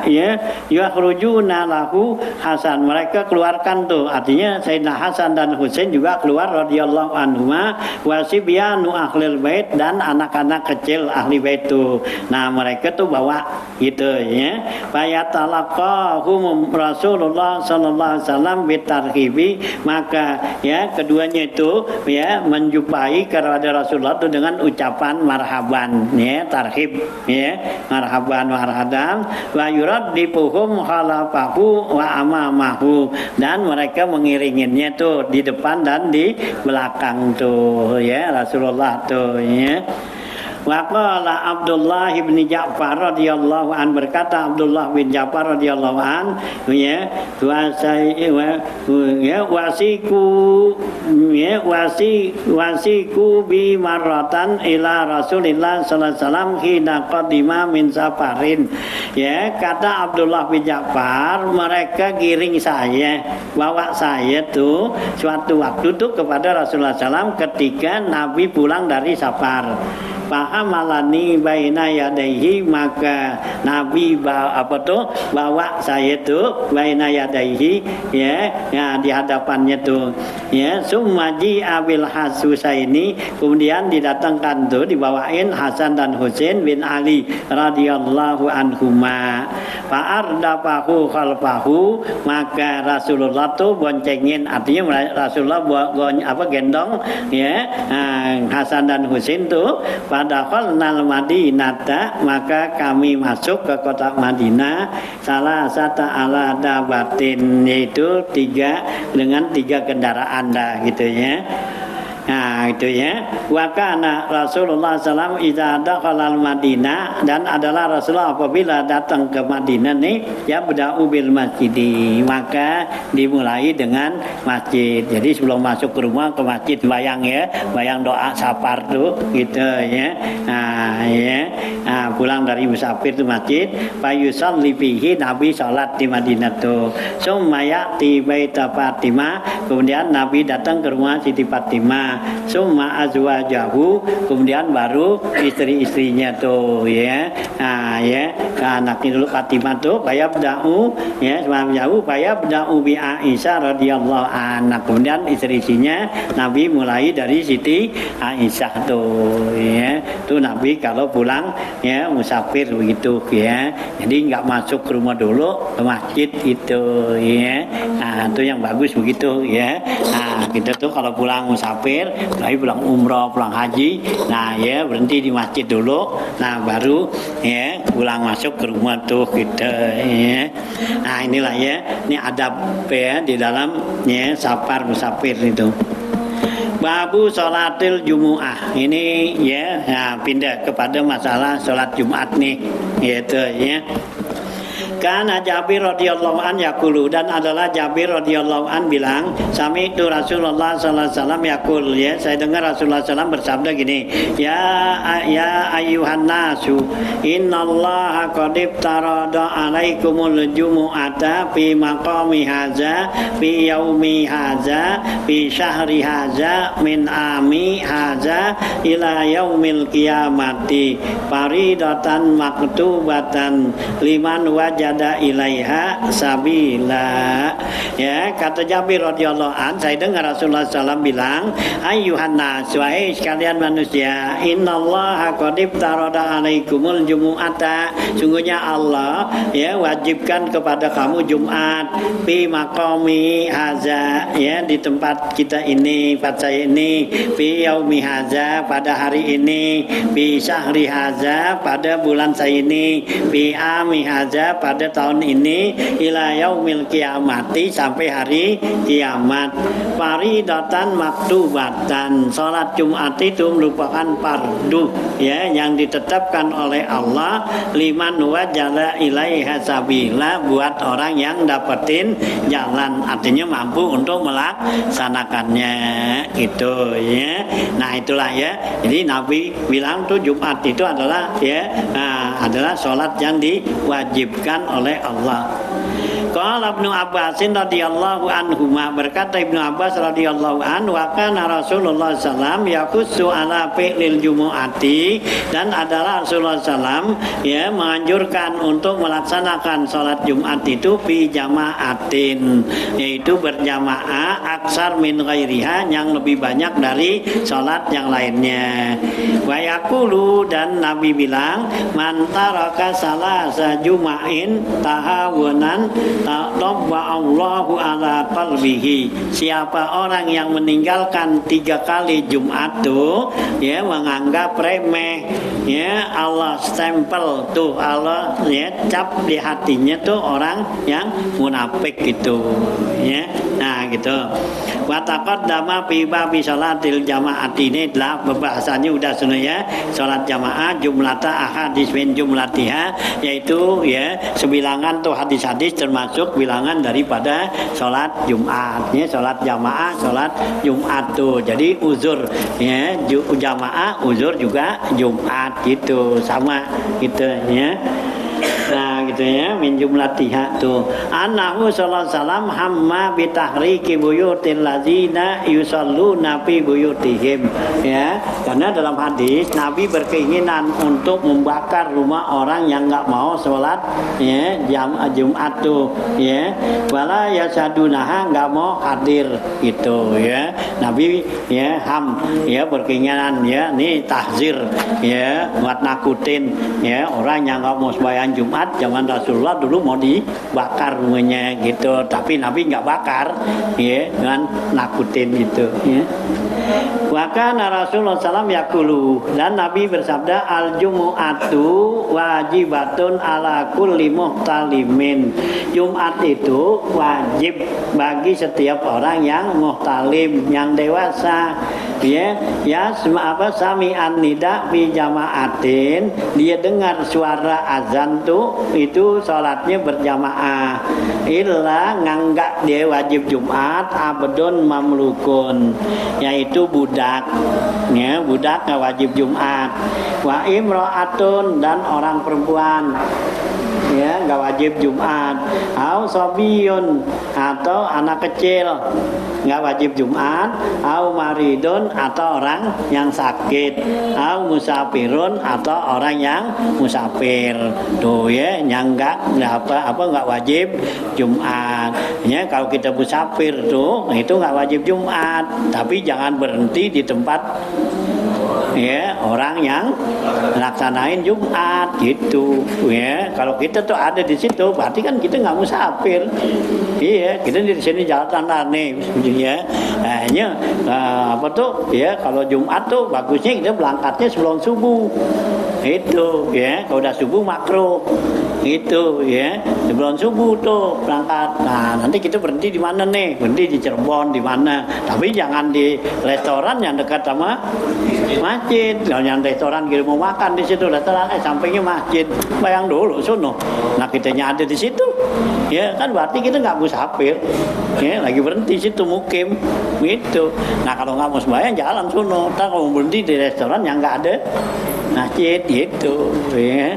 ya yakhrujuna lahu Hasan, mereka keluarkan tuh, artinya Sayyidina Hasan dan Husain juga keluar radhiyallahu anhuma wa sibyanu ahlil bait, dan anak-anak kecil ahli bait tuh. Nah mereka tuh bawa gitu ya. Fayatalaqahum Rasulullah sallallahu alaihi wasallam bitarhibi, maka ya keduanya itu ya menjumpai kepada Rasulullah itu dengan ucapan marhaban ya, tarhib ya, marhaban marhaban, wa yuraddifuhum khalafahu wa amamahu, dan mereka mengiringinnya tuh di depan dan di belakang tuh ya Rasulullah tuh ya. Wa qala Abdullah bin Ja'far radhiyallahu an, berkata Abdullah bin Ja'far radhiyallahu an ya wasiku bi marratan ila Rasulillah sallallahu alaihi wasallam hina qadima min safarin ya, kata Abdullah bin Ja'far, mereka giring saya, bawa saya tuh suatu waktu tuh kepada Rasulullah SAW ketika Nabi pulang dari safar. Fahamalani baina yadaihi, maka Nabi bawa saya tuh baina yadaihi ya di hadapannya tuh ya. Summaji abil Husaini, kemudian didatangkan tuh dibawain Hasan dan Husain bin Ali radhiyallahu anhuma. Fa'ardafahu khalfahu, maka Rasulullah tuh boncengin, artinya Rasulullah gendong ya Hasan dan Husain tuh. Padahal Madinata, maka kami masuk ke kota Madinah salah satu ala dabatin, yaitu dengan tiga kendaraan dah gitu ya. Nah itu ya. Wa kana Rasulullah SAW idza dakhala al-Madinah, dan adalah Rasulullah apabila datang ke Madinah nih ya beda'u bil masjidi, maka dimulai dengan masjid. Jadi sebelum masuk ke rumah ke masjid bayang doa safar tuh gitu ya. Nah ya. Nah, pulang dari musafir tuh masjid, fa yusalli fihi, Nabi salat di Madinah tuh. Summa ya'ti baita Fatimah, kemudian Nabi datang ke rumah Siti Fatimah. Summa azwajahu, kemudian baru istri-istrinya tuh ya. Nah ya, anaknya dulu Fatimah tuh fayabda'u ya, suaminya fayabda'u bi Aisyah radhiyallahu anha, kemudian istri-istrinya Nabi mulai dari Siti Aisyah tuh ya. Tuh Nabi kalau pulang ya musafir begitu ya. Jadi enggak masuk ke rumah dulu, ke masjid itu ya. Nah, itu yang bagus begitu ya. Nah, kita tuh kalau pulang musafir, lagi pulang umroh, pulang haji, nah ya berhenti di masjid dulu, nah baru ya pulang masuk ke rumah tuh gitu ya. Nah inilah ya, ini adab ya di dalam ya safar musafir itu. Babu sholatil Jumu'ah, ini ya, nah, pindah kepada masalah sholat Jumat nih gitu ya. Karena Jabir radhiyallahu an yaqulu, dan adalah Jabir radhiyallahu an bilang, sami itu Rasulullah sallallahu alaihi wasallam yaqul ya, saya dengar Rasulullah sallallahu bersabda gini, ya ayyuhan nasu innallaha qad iftarada alaikumul jumu'ata fi maqami hadza fi yaumi hadza fi syahri hadza min ami hadza ila yaumil qiyamati faridatan maktubatan liman wajah ada ilaiha sabila ya. Kata Jabir radhiyallahu an, saya dengar Rasulullah SAW bilang, ayyuhan nas, wahai sekalian manusia, innallaha qad iftarada alaikumul jumu'ata, sungguhnya Allah ya wajibkan kepada kamu Jumat fi maqami haza ya, di tempat kita ini, tempat saya ini, fi yaumi haza, pada hari ini, fi syahri haza, pada bulan saya ini, fi ami haza, pada pada tahun ini ila yaumil kiamati sampai hari kiamat. Faridatan maktubatan. Salat Jumat itu merupakan fardu ya yang ditetapkan oleh Allah liman wajala ilaiha sabila buat orang yang dapetin jalan, artinya mampu untuk melaksanakannya gitu ya. Nah itulah ya. Jadi Nabi bilang tuh Jumat itu adalah ya adalah sholat yang diwajibkan oleh Allah. Qala Ibnu Abbasin radhiyallahu anhuma, berkata Ibnu Abbas radhiyallahu anhu, wa kana Rasulullah sallam yakhussu ala fi'lil jumu'ati, dan adalah Rasulullah sallam ya menganjurkan untuk melaksanakan salat Jumat itu fi jama'atin, yaitu berjamaah aksar min ghairiha, yang lebih banyak dari salat yang lainnya. Wa yaqulu, dan Nabi bilang, man taraka salasa juma'in tahawunan tabba Allahu ala qalbihi, siapa orang yang meninggalkan 3 kali Jumat tuh ya menganggap remeh ya, Allah stempel tuh, Allah ya cap di hatinya tuh orang yang munafik gitu ya. Nah gitu. Wa taqaddama fi babi salatil jamaat, ini adalah pembahasannya udah sebenarnya salat jamaah jumlata ahadis min jumlatiha, yaitu ya sebilangan tuh hadis-hadis termasuk bilangan daripada salat Jumat ya, salat jamaah salat Jumat tuh. Jadi uzur ya jamaah, uzur juga Jumat gitu, sama gitu ya. Nah gitu ya, min jumlatiha tuh. Annahu sallallahu alaihi wasallam hamma bi tahriki buyutil ladzina yusalluna fi buyutihim ya. Karena dalam hadis Nabi berkeinginan untuk membakar rumah orang yang enggak mau sholat ya Jumat tuh ya. Wala yasadunaha, enggak mau hadir gitu ya. Nabi ya berkeinginan ya, nih tahzir ya, buat nakutin ya orang yang enggak mau sembahyang Jumat. Zaman Rasulullah dulu mau dibakar rumahnya gitu, tapi Nabi nggak bakar ya, dengan nakutin gitu ya. Maka Rasulullah SAW yaqulu, dan Nabi bersabda, al jumu'atu wajibatun ala kulli muhtalimin, Jumat itu wajib bagi setiap orang yang muhtalim, yang dewasa ya. Sami'an nida fi jama'atin, dia dengar suara azan tuh itu salatnya berjamaah. Illa nganggak dia wajib Jumat abdun mamlukun, yaitu budak ya, budak nggak wajib Jumat. Wa imra'atun, dan orang perempuan ya nggak wajib Jumat. Au sobiyun, atau anak kecil nggak wajib Jumat. Au maridun, atau orang yang sakit. Au musafirun, atau orang yang musafir tuh ya, yang nggak wajib Jumat ya. Kalau kita musafir tuh itu nggak wajib Jumat, tapi jangan berhenti di tempat ya orang yang laksanain Jumat gitu ya. Kalau kita tuh ada di situ, berarti kan kita nggak musafir. Iya, kita di sini jalan nih ya. Hanya apa tuh ya, kalau Jumat tuh bagusnya kita berangkatnya sebelum subuh. Itu ya, kalau udah subuh makruh. Itu ya, sebelum subuh tuh berangkat. Nah, nanti kita berhenti di mana nih? Berhenti di Cirebon di mana? Tapi jangan di restoran yang dekat sama masjid. Kalau yang restoran kita mau makan di situ, restoran sampingnya masjid. Bayang dulu sono. Nah, kitanya ada di situ. Ya, kan berarti kita nggak musafir. Ya, lagi berhenti situ mukim gitu. Nah, kalau nggak mau sembahyang jalan sono. Ntar kalau berhenti di restoran yang nggak ada masjid gitu ya.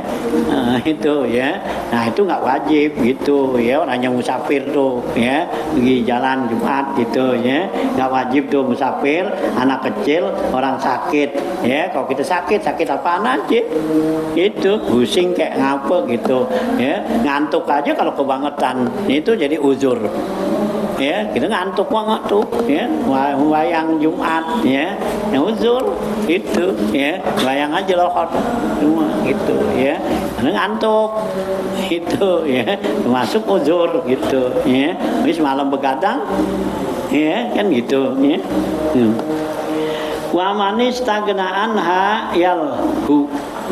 Nah, itu ya. Nah, itu nggak wajib gitu ya, orang yang musafir tuh ya, pergi jalan Jumat gitu ya, nggak wajib tuh musafir, anak kecil, orang sakit ya. Kalau kita sakit apaan aja itu, pusing kayak ngapa gitu ya, ngantuk aja kalau kebangetan itu jadi uzur ya. Kita ngantuk banget tuh ya, wayang Jumat ya, yang uzur itu ya, wayang aja loh semua gitu ya, ngantuk itu ya, masuk uzur gitu ya. Habis malam begadang ya kan gitu ya. Wa manis tagnaan ha yalhu,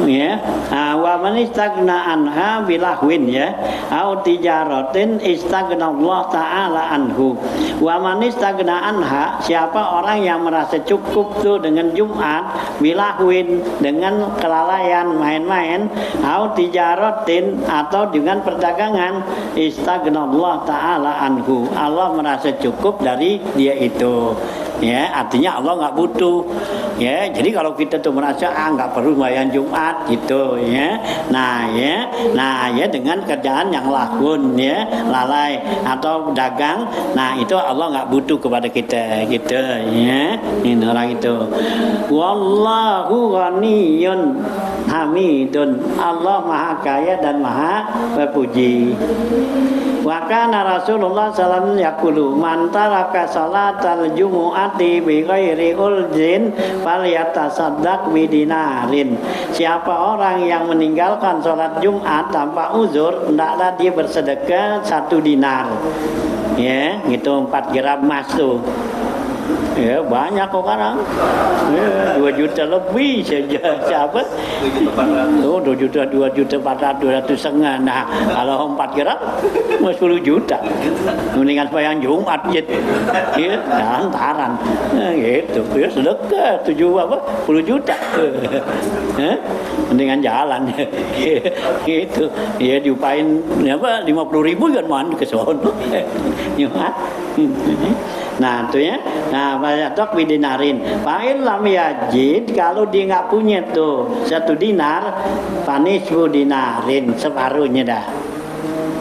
ya. Wa man istagna anha bilahwin ya au tijaratin istagna Allah taala anhu. Wa man istagna anha, siapa orang yang merasa cukup tuh dengan Jumat bilahwin, dengan kelalaian main-main, au tijaratin atau dengan perdagangan, istagna Allah taala anhu, Allah merasa cukup dari dia itu. Ya, artinya Allah nggak butuh. Ya, jadi kalau kita tuh merasa nggak perlu bayar Jumat gitu ya. Nah ya dengan kerjaan yang lahun ya, lalai atau dagang, nah itu Allah nggak butuh kepada kita gitu ya. Ini orang itu. Wallahu ghaniyun hamidun. Allah maha kaya dan maha terpuji. Wa kana Rasulullah sallallahu alaihi wasallam yaqulu man taraka salatal jumu'ati bi ghairi uljin falyatasaddaq bi dinarin. Siapa orang yang meninggalkan salat Jumat tanpa uzur, hendaklah dia bersedekah 1 dinar. Ya, gitu 4 gram emas tuh. Ya, banyak orang. Ya, 2 juta lebih saja. Siapa? 2 juta 400 setengah. Nah, kalau 4 gram 10 juta. Mendingan bayang Jumat gitu. Ya, lantaran. Nah, gitu. Ya, sedekah 10 juta. Mendingan jalan. Gitu. Ya, diupain apa 50.000 kan man ke sono. Jumat. Nah itu ya. Nah fayatok bidinarin. Fa'il lam yajid, kalau dia nggak punya tuh 1 dinar, fanisbu dinarin, separuhnya dah.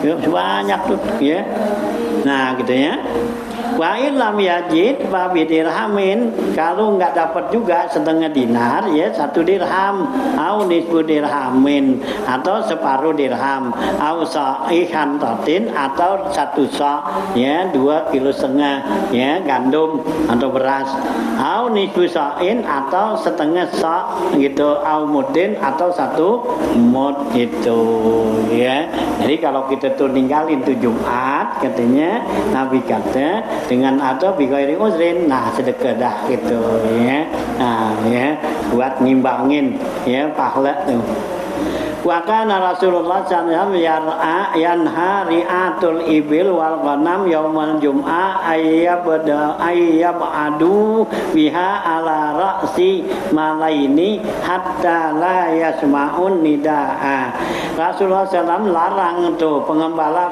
Yuk banyak tuh ya. Nah gitu ya. Fa'il lam yajid fa bidirhamin, kalau nggak dapat juga 1/2 dinar ya 1 dirham, au nisbu dirhamin atau separuh dirham, au sa'ihan tatin atau 1 sa' ya 2,5 kilo ya gandum atau beras, au nisbu sa'in atau 1/2 sa' gitu, au mudin atau 1 mud gitu ya. Jadi kalau kita tuh ninggalin tuh Jumat katanya Nabi kata dengan atau bighairi uzrin, nah sedekah dah gitu ya. Nah ya buat ngimbangin ya pahala tuh. Wa kana Rasulullah sallallahu alaihi wasallam yanha ri'atul ibil wal ghanam yaumal jum'ah ayyabadu biha ala ra'si malaini hatta la yasma'un nida'a. Rasulullah SAW larang tuh pengembala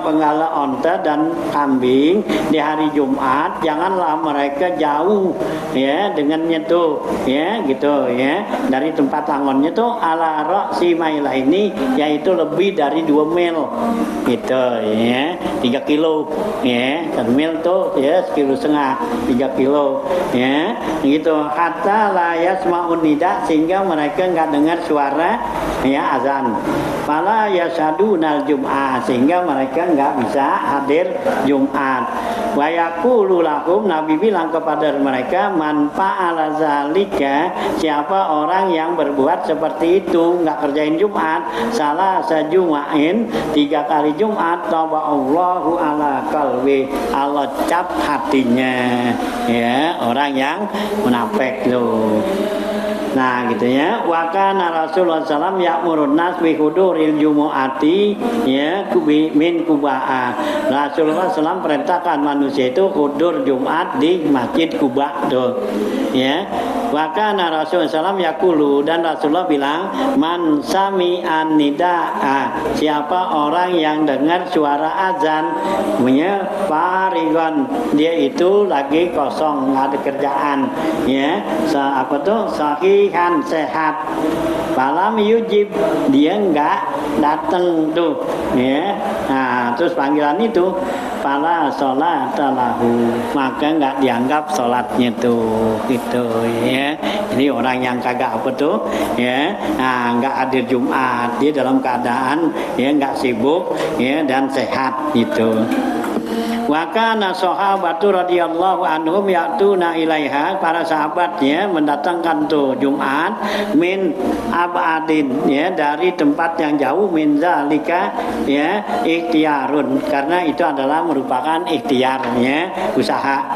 onta dan kambing di hari Jumat, janganlah mereka jauh ya dengannya tuh ya gitu ya dari tempat langonnya tuh ala ra'si malaini, yaitu lebih dari 2 mil gitu ya, 3 kilo ya, 1 mil tuh ya 1,5 kilo, 3 kilo ya gitu, hatta la yasma'un nida, sehingga mereka enggak dengar suara ya azan, fala yasadunal jum'ah, sehingga mereka enggak bisa hadir Jumat. Wa yaqulu lahum, Nabi bilang kepada mereka, man fa'ala zalika, siapa orang yang berbuat seperti itu, enggak kerjain Jumat, salah sajumain 3 kali Jumat, taba'allahu ala qalbi, Allah cap hatinya ya orang yang munafik loh. Nah gitu ya. Wa kana Rasulullah sallallahu alaihi wasallam ya'murun nas bi huduril jumu'ati ya min Quba. Rasulullah sallallahu perintahkan manusia itu hudur Jumat di Masjid Quba tuh. Ya. Wa kana Rasulullah sallallahu yaqulu, dan Rasulullah bilang, man sami'an nida'a, siapa orang yang dengar suara azan punya farigon, dia itu lagi kosong, nggak ada kerjaan ya. Apa tuh? Sahihan, sehat. Falam yujib, dia enggak datang tuh ya. Nah terus panggilan itu fala sholata lahu, maka enggak dianggap sholatnya tuh gitu ya. Jadi orang yang kagak apa tuh ya, nah enggak hadir Jumat, dia dalam keadaan ya enggak sibuk ya dan sehat gitu. Wa kana sahabatu radhiyallahu anhum ya'tuna ilaiha, para sahabatnya mendatangkan tuh Jumat min abadin ya, dari tempat yang jauh, min zalika ya ikhtiyarun, karena itu adalah merupakan ikhtiar ya, usaha.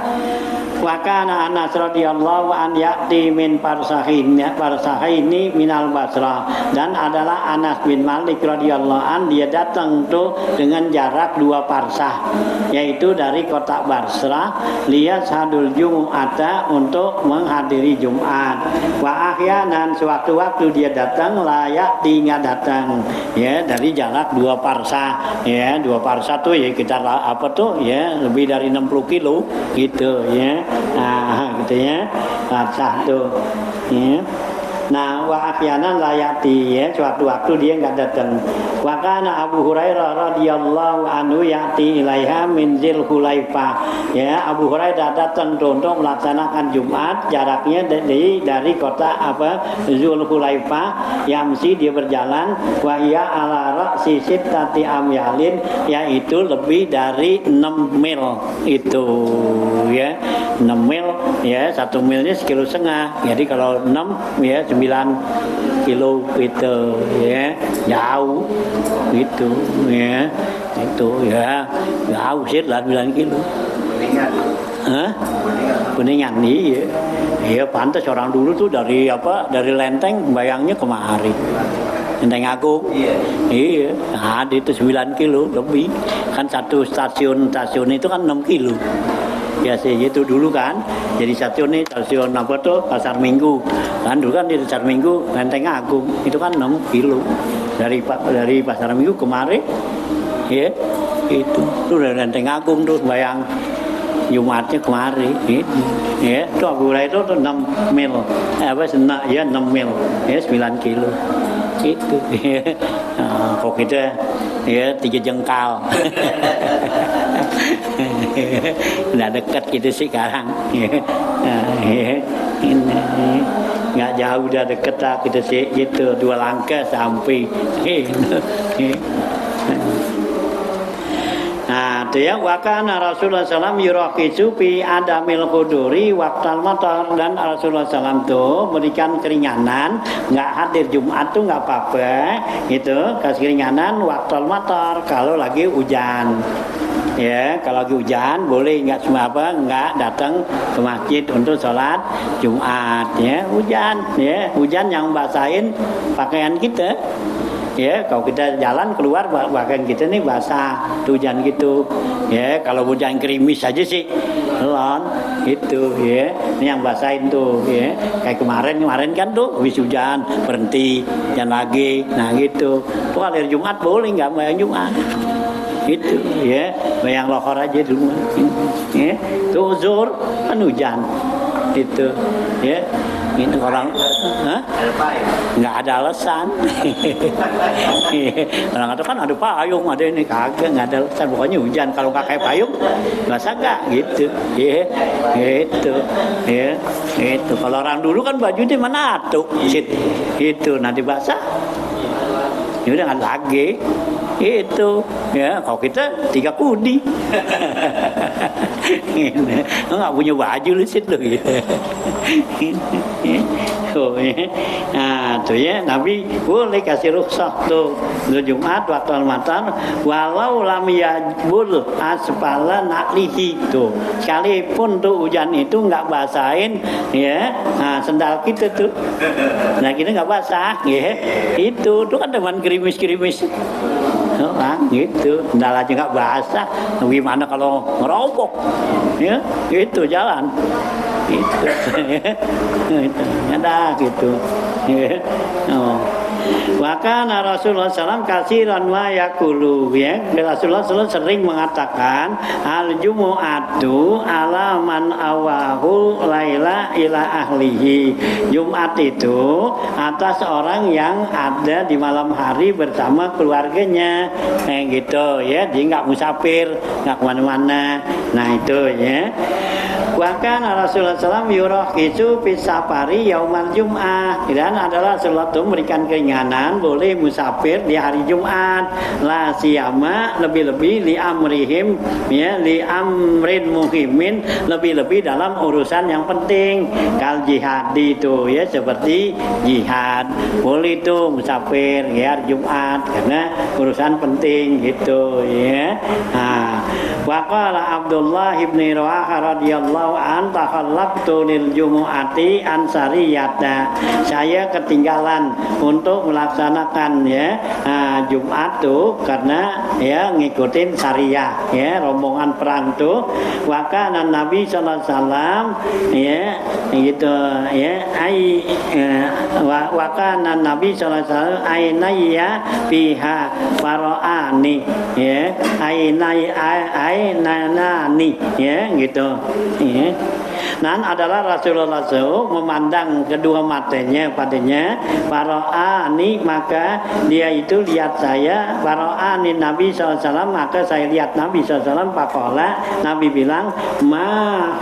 Wa kana Anas radhiyallahu an ya'ti min farsahaini minal Basrah, dan adalah Anas bin Malik radhiyallahu an, dia datang tuh dengan jarak 2 parsah, yaitu dari kota Basrah, lihat hadul Jum'ata, untuk menghadiri Jumat. Wa ahyanan, sewaktu-waktu dia datang, layak tinggal datang, ya, dari jarak 2 parsah, ya, 2 parsah tuh ya kita apa tuh ya, lebih dari 60 kilo gitu ya. Nah, gitu ya. Parsah tuh. Ya. Nah, wa ahyanan layati, ya, sewaktu-waktu dia enggak datang. Wa kana Abu Hurairah radhiyallahu anhu yati ilaiha min Dzulhulaifah. Ya, Abu Hurairah datang untuk melaksanakan Jumat, jaraknya dari kota Dzulhulaifah, yamsi, dia berjalan, wa ya ala ra'si sittati amyalin, yaitu lebih dari 6 mil itu, ya. 6 mil, ya, 1 milnya 1,5 kilo. Jadi kalau 6 ya 9 kilo itu, ya, jauh gitu, ya, itu ya, jauh sih lah 9 kilo. Hah? Kuningan, iya, iya, pantas orang dulu tuh dari Lenteng bayangnya kemari. Lenteng Agung, iya, nah itu 9 kilo lebih, kan satu stasiun itu kan 6 kilo. Ya sih itu dulu kan, jadi stasiun apa tuh, Pasar Minggu kan, dulu kan di Pasar Minggu Lenteng Agung itu kan 6 kilo dari Pasar Minggu kemari, ya itu tuh dari Lenteng Agung tuh bayang Jumatnya kemari, gitu. Ya itu Abu Hurairah itu 6 mil, 6 mil, ya 9 kilo itu. Kok kita ya 3 jengkal. Udah dekat gitu sih sekarang, nggak jauh, udah deket lah kita sih gitu, 2 langkah sampai. Nah, itu ya, wakana Rasulullah SAW yuraqisu fi adamil quduri waqtal matar, dan Rasulullah SAW tuh berikan keringanan, nggak hadir Jumat tuh nggak apa-apa, gitu, kasih keringanan waqtal matar, kalau lagi hujan. Ya, kalau lagi hujan boleh nggak datang ke masjid untuk sholat Jumat, ya, hujan yang basahin pakaian kita. Ya, kalau kita jalan keluar pakaian kita nih basah, hujan gitu. Ya, kalau hujan gerimis aja sih lon itu, ya. Ini yang basahin tuh, ya. Kayak kemarin kan tuh habis hujan berhenti, hujan lagi. Nah, gitu. Tuh hari Jumat boleh nggak bayang Jumat? Itu, ya. Bayang lohor aja dulu. Ya. Tuh zuhur kan hujan. Itu, ya. Ini orang, nggak ada alasan. Orang kata kan ada payung, ada ini, kagak, nggak ada alasan. Pokoknya hujan, kalau nggak kayak payung, basah nggak, gitu. Ya, itu, ya, itu. Kalau orang dulu kan baju di mana tuh, itu nanti basah. Ya udah nggak lagi. Itu, ya, kalau kita 3 kudi. Nggak punya baju lu sih lu, ya. Oh, ya. Nah, tuh ya, Nabi boleh kasih rukhsah tuh Jumat waktu al-matar, walau lam yajbul asfala naklihi tuh. Sekalipun tuh hujan itu nggak basahin, ya, nah, sendal kita tuh. Nah, kita nggak basah, ya. Itu tuh kan teman gerimis-gerimis. Gitu, sendal aja nggak basah, gimana kalau ngerobok, ya, gitu jalan, gitu, ada gitu, ya. Maka Rasulullah SAW kasiran wa yakulu, ya. Rasulullah SAW sering mengatakan al jumu'atu ala man awahu laila ila ahlihi. Jumat itu atas orang yang ada di malam hari bersama keluarganya, gitu, ya. Dia nggak musafir, nggak kemana-mana. Nah itu, ya. Bahkan Rasulullah SAW yuraqisu fi safari yaumal jum'ah, dan adalah Rasulullah itu memberikan keringanan dan boleh musafir di hari Jumat, la siyama lebih-lebih li amrihim ya li amrin muhimin, lebih-lebih dalam urusan yang penting kal jihad itu ya, seperti jihad boleh itu musafir ya hari Jumat karena urusan penting gitu ya. Waqala Abdullah ibn Rawahah radhiyallahu an takhallaqtu lil jumu'ati an sariyata, saya ketinggalan untuk melaksanakan ya Jumat tuh karena ya ngikutin sariyah ya rombongan perang tuh. Wa kana Nabi sallallahu alaihi wasallam ya gitu ya wa kana Nabi sallallahu alaihi wasallam ainaya fiha faraani ya ainanani ya gitu ya. Dan adalah Rasulullah SAW memandang kedua matanya padanya, faraani maka dia itu lihat saya, faraani Nabi SAW maka saya lihat Nabi SAW. Pakola Nabi bilang ma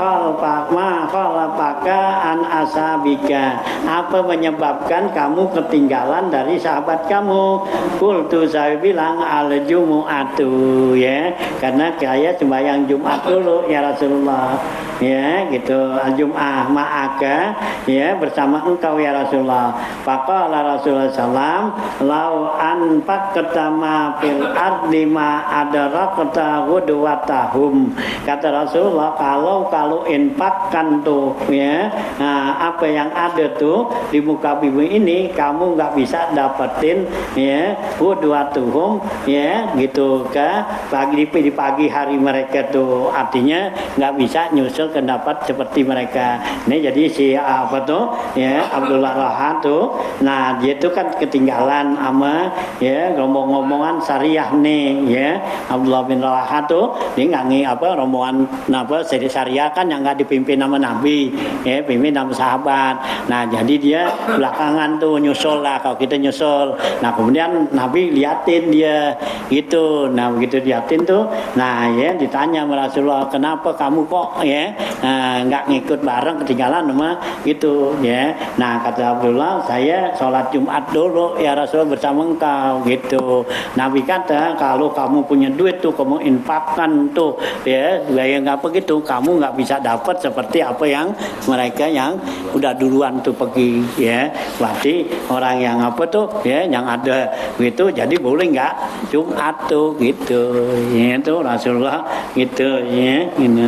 khalafaka an asabika, apa menyebabkan kamu ketinggalan dari sahabat kamu? Kultu, saya bilang al jumu'atu ya, karena saya sembahyang Jumat dulu ya Rasulullah ya gitu, al-jum'ah ma'aka ya bersama engkau ya Rasulullah. Faqala Rasulullah sallam lau anfaqta ma fil ardi ma adrakta ghudwatahum, kata Rasulullah kalau infakkan tuh ya apa yang ada tuh di muka bumi ini kamu nggak bisa dapetin ya ghudwatuhum ya gitu ke di pagi hari mereka tuh, artinya nggak bisa nyusul pendapat seperti mereka. Ini jadi si apa tuh ya Abdullah Raha tuh, nah dia tuh kan ketinggalan sama ya ngomong-ngomongan syariah nih ya. Abdullah bin Raha tuh dia nggak rombongan apa syariah kan yang nggak dipimpin sama Nabi ya, pimpin sama sahabat. Nah jadi dia belakangan tuh nyusul lah, kalau kita nyusul. Nah kemudian Nabi liatin dia gitu, nah begitu liatin tuh, nah ya ditanya sama Rasulullah, kenapa kamu kok ya nggak ngikut bareng ketinggalan sama gitu ya. Nah kata Abdullah, saya sholat Jumat dulu ya Rasul bersama engkau gitu. Nabi kata kalau kamu punya duit tuh kamu infakkan tuh ya, gaya nggak begitu kamu nggak bisa dapat seperti apa yang mereka yang udah duluan tuh pergi ya. Berarti orang yang apa tuh ya yang ada gitu, jadi boleh nggak Jumat tuh gitu ya, itu Rasulullah gitu ya ini.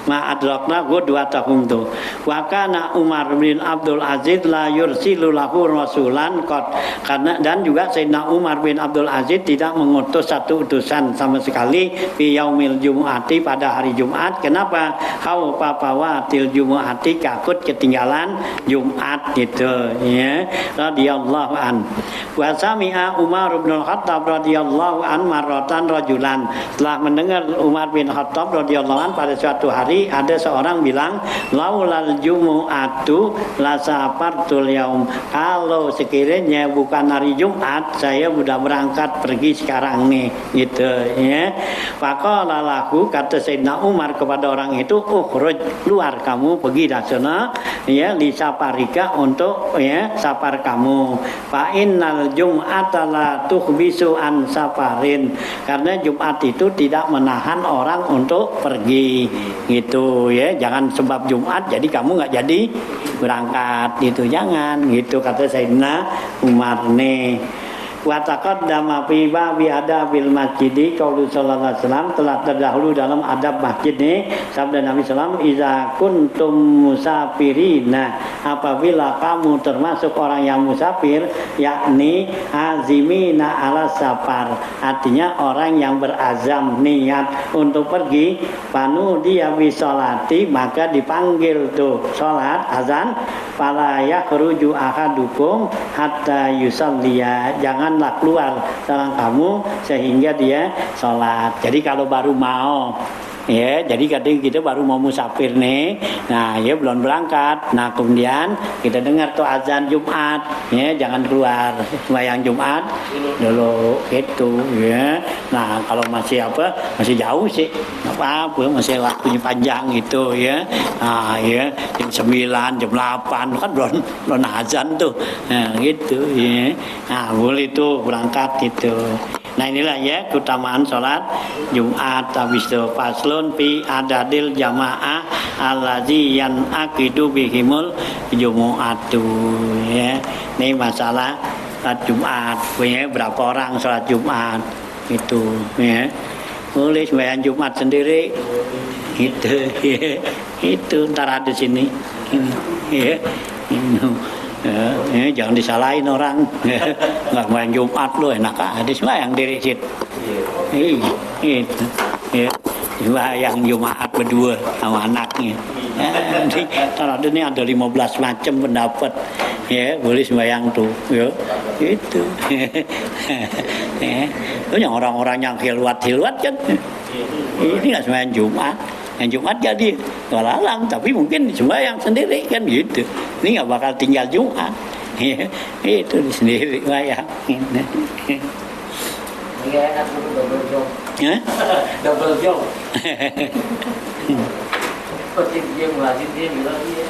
Ma'adrakna dua tahun tu. Wa kana Umar bin Abdul Aziz la yursilu lahu rasulan qad, karena dan juga Sayyidina Umar bin Abdul Aziz tidak mengutus satu utusan sama sekali fi yaumil jumu'ati pada hari Jumat. Kenapa? Kau papawatil jumu'ati, takut ketinggalan Jumat gitu ya. Radhiyallahu an. Wa sami'a Umar bin Khattab radhiyallahu an marratan rajulan. Setelah mendengar Umar bin Khattab radhiyallahu an pada suatu hari ada seorang bilang laulal jumu'atu la safartul yaum, kalau sekiranya bukan hari Jumat saya sudah berangkat pergi sekarang nih gitu ya. Faqala lahu, kata Sayyidina Umar kepada orang itu, ukhruj, keluar kamu pergi dah sana ya li safarika, untuk ya safar kamu. Fa innal jum'ata la tukhbisu an safarin, karena Jumat itu tidak menahan orang untuk pergi gitu ya. Jangan sebab Jumat jadi kamu nggak jadi berangkat gitu, jangan gitu, kata Sayyidina Umar nih. Wa taqaddama fi babi adabil masjidi qaulu sallallahu alaihi wasallam, telah terdahulu dalam adab masjid nih sabda Nabi sallallahu alaihi wasallam, iza kuntum musafirina, apabila kamu termasuk orang yang musafir, yakni azimina ala safar, artinya orang yang berazam niat untuk pergi, panu dia bisolati, maka dipanggil tuh salat azan, fala yakhruju ahadukum hatta yusalliya, janganlah keluar seorang kamu sehingga dia sholat. Jadi kalau baru mau Ya, jadi kadang kita baru mau musafir nih. Nah, ya belum berangkat. Nah, kemudian kita dengar tuh azan Jumat, ya jangan keluar sembahyang Jumat dulu gitu, ya. Nah, kalau masih masih jauh sih, nggak apa-apa, masih waktunya panjang gitu, ya. Nah, ya jam 9, jam 8 kan belum azan tuh, nah, gitu, ya. Nah, boleh tuh berangkat gitu. Nah inilah ya keutamaan sholat Jumat. Habis itu faslun fi adadil jamaah allazi yan akidu bihimul jumu'atu, ya. Ini masalah sholat Jumat, punya berapa orang sholat Jumat itu, ya. Boleh sembahyang Jumat sendiri itu, ya. Itu ntar ada sini, ya. Ya, jangan disalahin orang. Nggak main Jumat lo enak aja sembahyang diri sit. Itu. Ya. Sembahyang Jumat berdua sama anaknya. Nanti kalau ini ada 15 macam pendapat. Ya, boleh sembahyang tuh. Ya. Itu. Ya. Itu yang orang-orang yang hilwat kan. Ini nggak sembahyang Jumat. Yang Jumat jadi walalang, tapi mungkin sembahyang sendiri kan gitu. Ini nggak bakal tinggal Jumat, ya, itu sendiri sembahyang. Ini enak double job. Double job. Pasti dia ngelasin dia bilang dia.